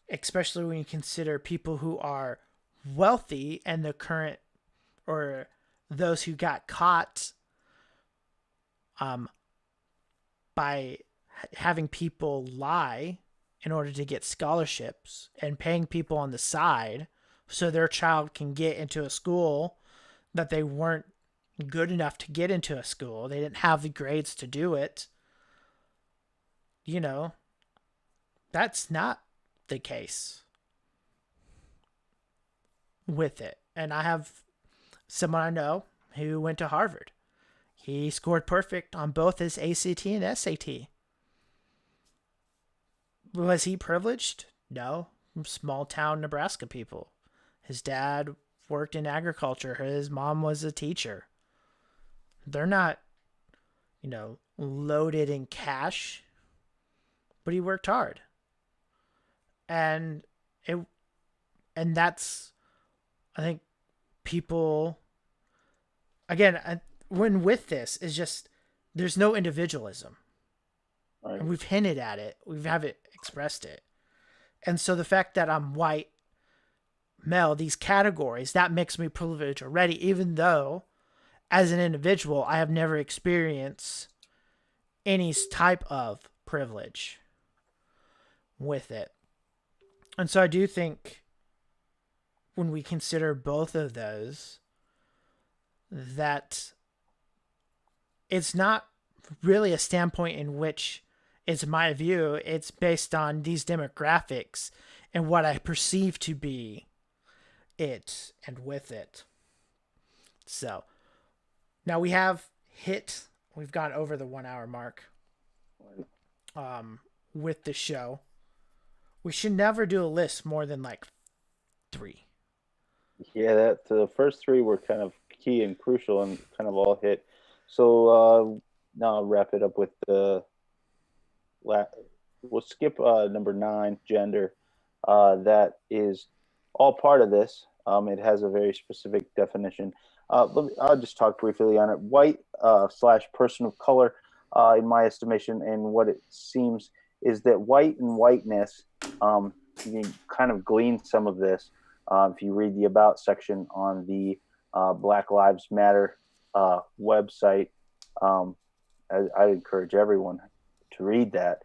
B: especially when you consider people who are wealthy and the current, or those who got caught by having people lie in order to get scholarships and paying people on the side so their child can get into a school that they weren't good enough to get into a school. They didn't have the grades to do it. That's not the case with it. And I have someone I know who went to Harvard. He scored perfect on both his ACT and SAT. Was he privileged? No. Small town Nebraska people. His dad worked in agriculture. His mom was a teacher. They're not, loaded in cash, but he worked hard. And that's, I think, people, again, when with this is just, there's no individualism. Right. And we've hinted at it. We haven't expressed it. And so the fact that I'm white, male, these categories, that makes me privileged already, even though as an individual, I have never experienced any type of privilege with it. And so I do think when we consider both of those, that it's not really a standpoint in which it's my view. It's based on these demographics and what I perceive to be it and with it. So now we've gone over the 1 hour mark with the show. We should never do a list more than like 3.
A: Yeah, the first 3 were kind of key and crucial and kind of all hit. So now I'll wrap it up with we'll skip number 9, gender. That is all part of this. It has a very specific definition. I'll just talk briefly on it. White slash person of color, in my estimation, and what it seems is that white and whiteness, you can kind of glean some of this if you read the About section on the Black Lives Matter website. I encourage everyone to read that.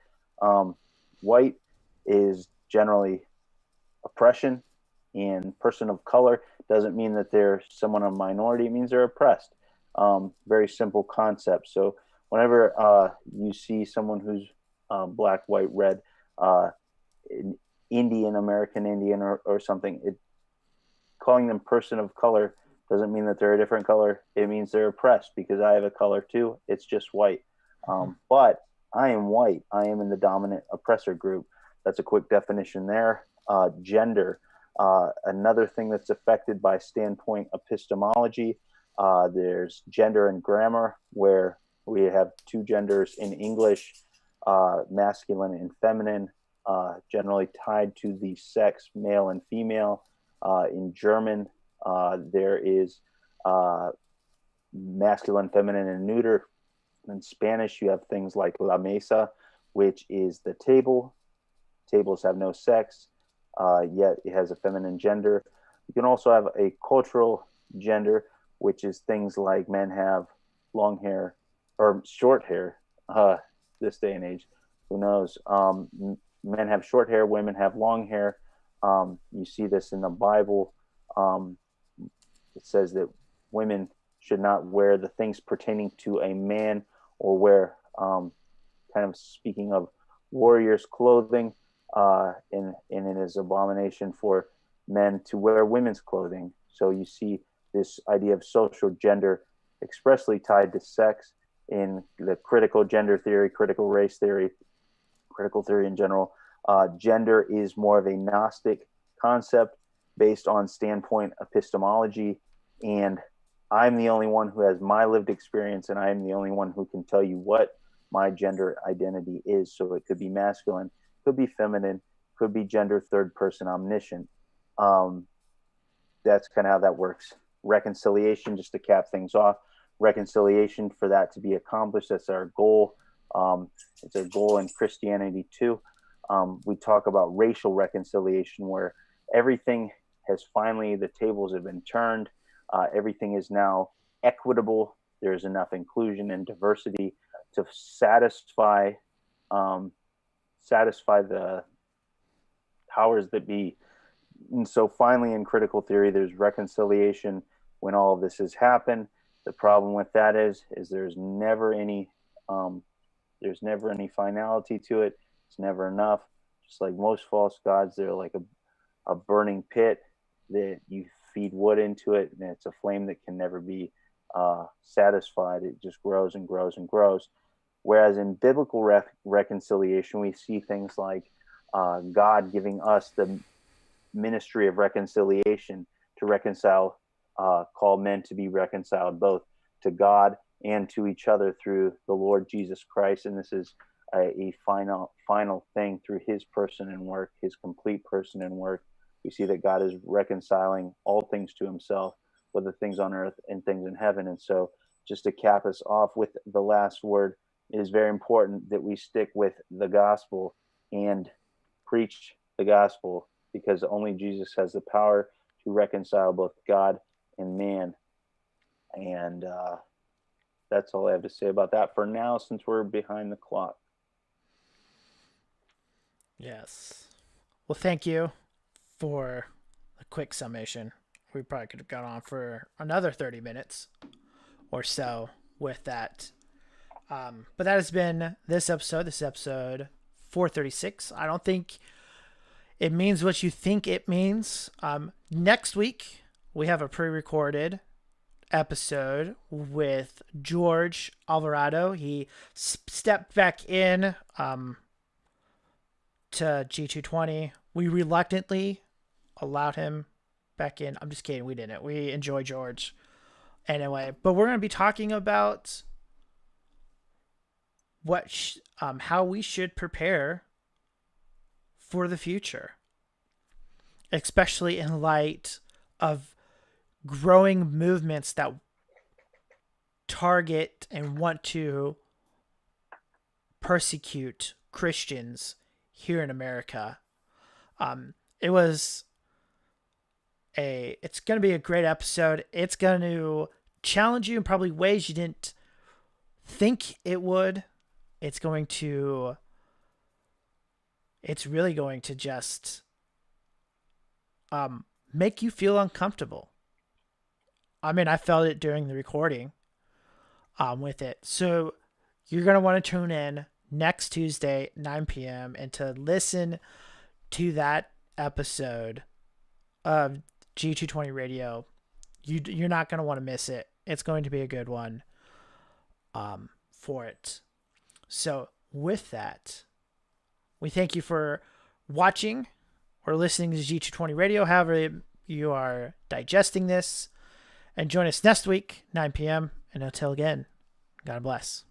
A: White is generally oppression, and person of color doesn't mean that they're someone a minority. It means they're oppressed. Very simple concept. So whenever you see someone who's black, white, red, Indian, American Indian, or something, calling them person of color doesn't mean that they're a different color. It means they're oppressed, because I have a color too. It's just white. But I am white. I am in the dominant oppressor group. That's a quick definition there. Gender, another thing that's affected by standpoint epistemology. There's gender and grammar, where we have two genders in English, masculine and feminine, generally tied to the sex, male and female. In German, there is masculine, feminine, and neuter. In Spanish, you have things like la mesa, which is the table. Tables have no sex, yet it has a feminine gender. You can also have a cultural gender, which is things like men have long hair or short hair. This day and age, who knows? Men have short hair, women have long hair. You see this in the Bible. It says that women should not wear the things pertaining to a man, or wear, kind of speaking of warriors' clothing, and it is abomination for men to wear women's clothing. So you see this idea of social gender expressly tied to sex in the critical gender theory, critical race theory, critical theory in general. Gender is more of a Gnostic concept based on standpoint epistemology, and I'm the only one who has my lived experience, and I'm the only one who can tell you what my gender identity is. So it could be masculine, could be feminine, could be gender third person omniscient. That's kind of how that works. Reconciliation, just to cap things off, reconciliation, for that to be accomplished, that's our goal. It's a goal in Christianity too. We talk about racial reconciliation, where everything has finally, the tables have been turned. Everything is now equitable. There's enough inclusion and diversity to satisfy the powers that be. And so finally, in critical theory, there's reconciliation when all of this has happened. The problem with that is there's never any finality to it. It's never enough. Just like most false gods, they're like a burning pit that you feed wood into it, and it's a flame that can never be satisfied. It just grows and grows and grows. Whereas in biblical reconciliation, we see things like God giving us the ministry of reconciliation to reconcile, call men to be reconciled both to God and to each other through the Lord Jesus Christ. And this is a final thing through his person and work, his complete person and work. We see that God is reconciling all things to himself, whether things on earth and things in heaven. And so just to cap us off with the last word, it is very important that we stick with the gospel and preach the gospel, because only Jesus has the power to reconcile both God and man. And that's all I have to say about that for now, since we're behind the clock.
B: Yes. Well, thank you for a quick summation. We probably could have gone on for another 30 minutes or so with that. But that has been this episode. This is episode 436. I don't think it means what you think it means. Next week, we have a pre-recorded episode with George Alvarado. He stepped back in to G220. We reluctantly allowed him back in. I'm just kidding. We didn't. We enjoy George anyway. But we're going to be talking about how we should prepare for the future, especially in light of growing movements that target and want to persecute Christians here in America. It's going to be a great episode. It's going to challenge you in probably ways you didn't think it would. It's really going to just make you feel uncomfortable. I mean, I felt it during the recording with it. So you're going to want to tune in next Tuesday, 9 p.m. and to listen to that episode of G220 Radio. You're not going to want to miss it. It's going to be a good one for it. So with that, we thank you for watching or listening to G220 Radio, however you are digesting this. And join us next week, 9 p.m. And until again, God bless.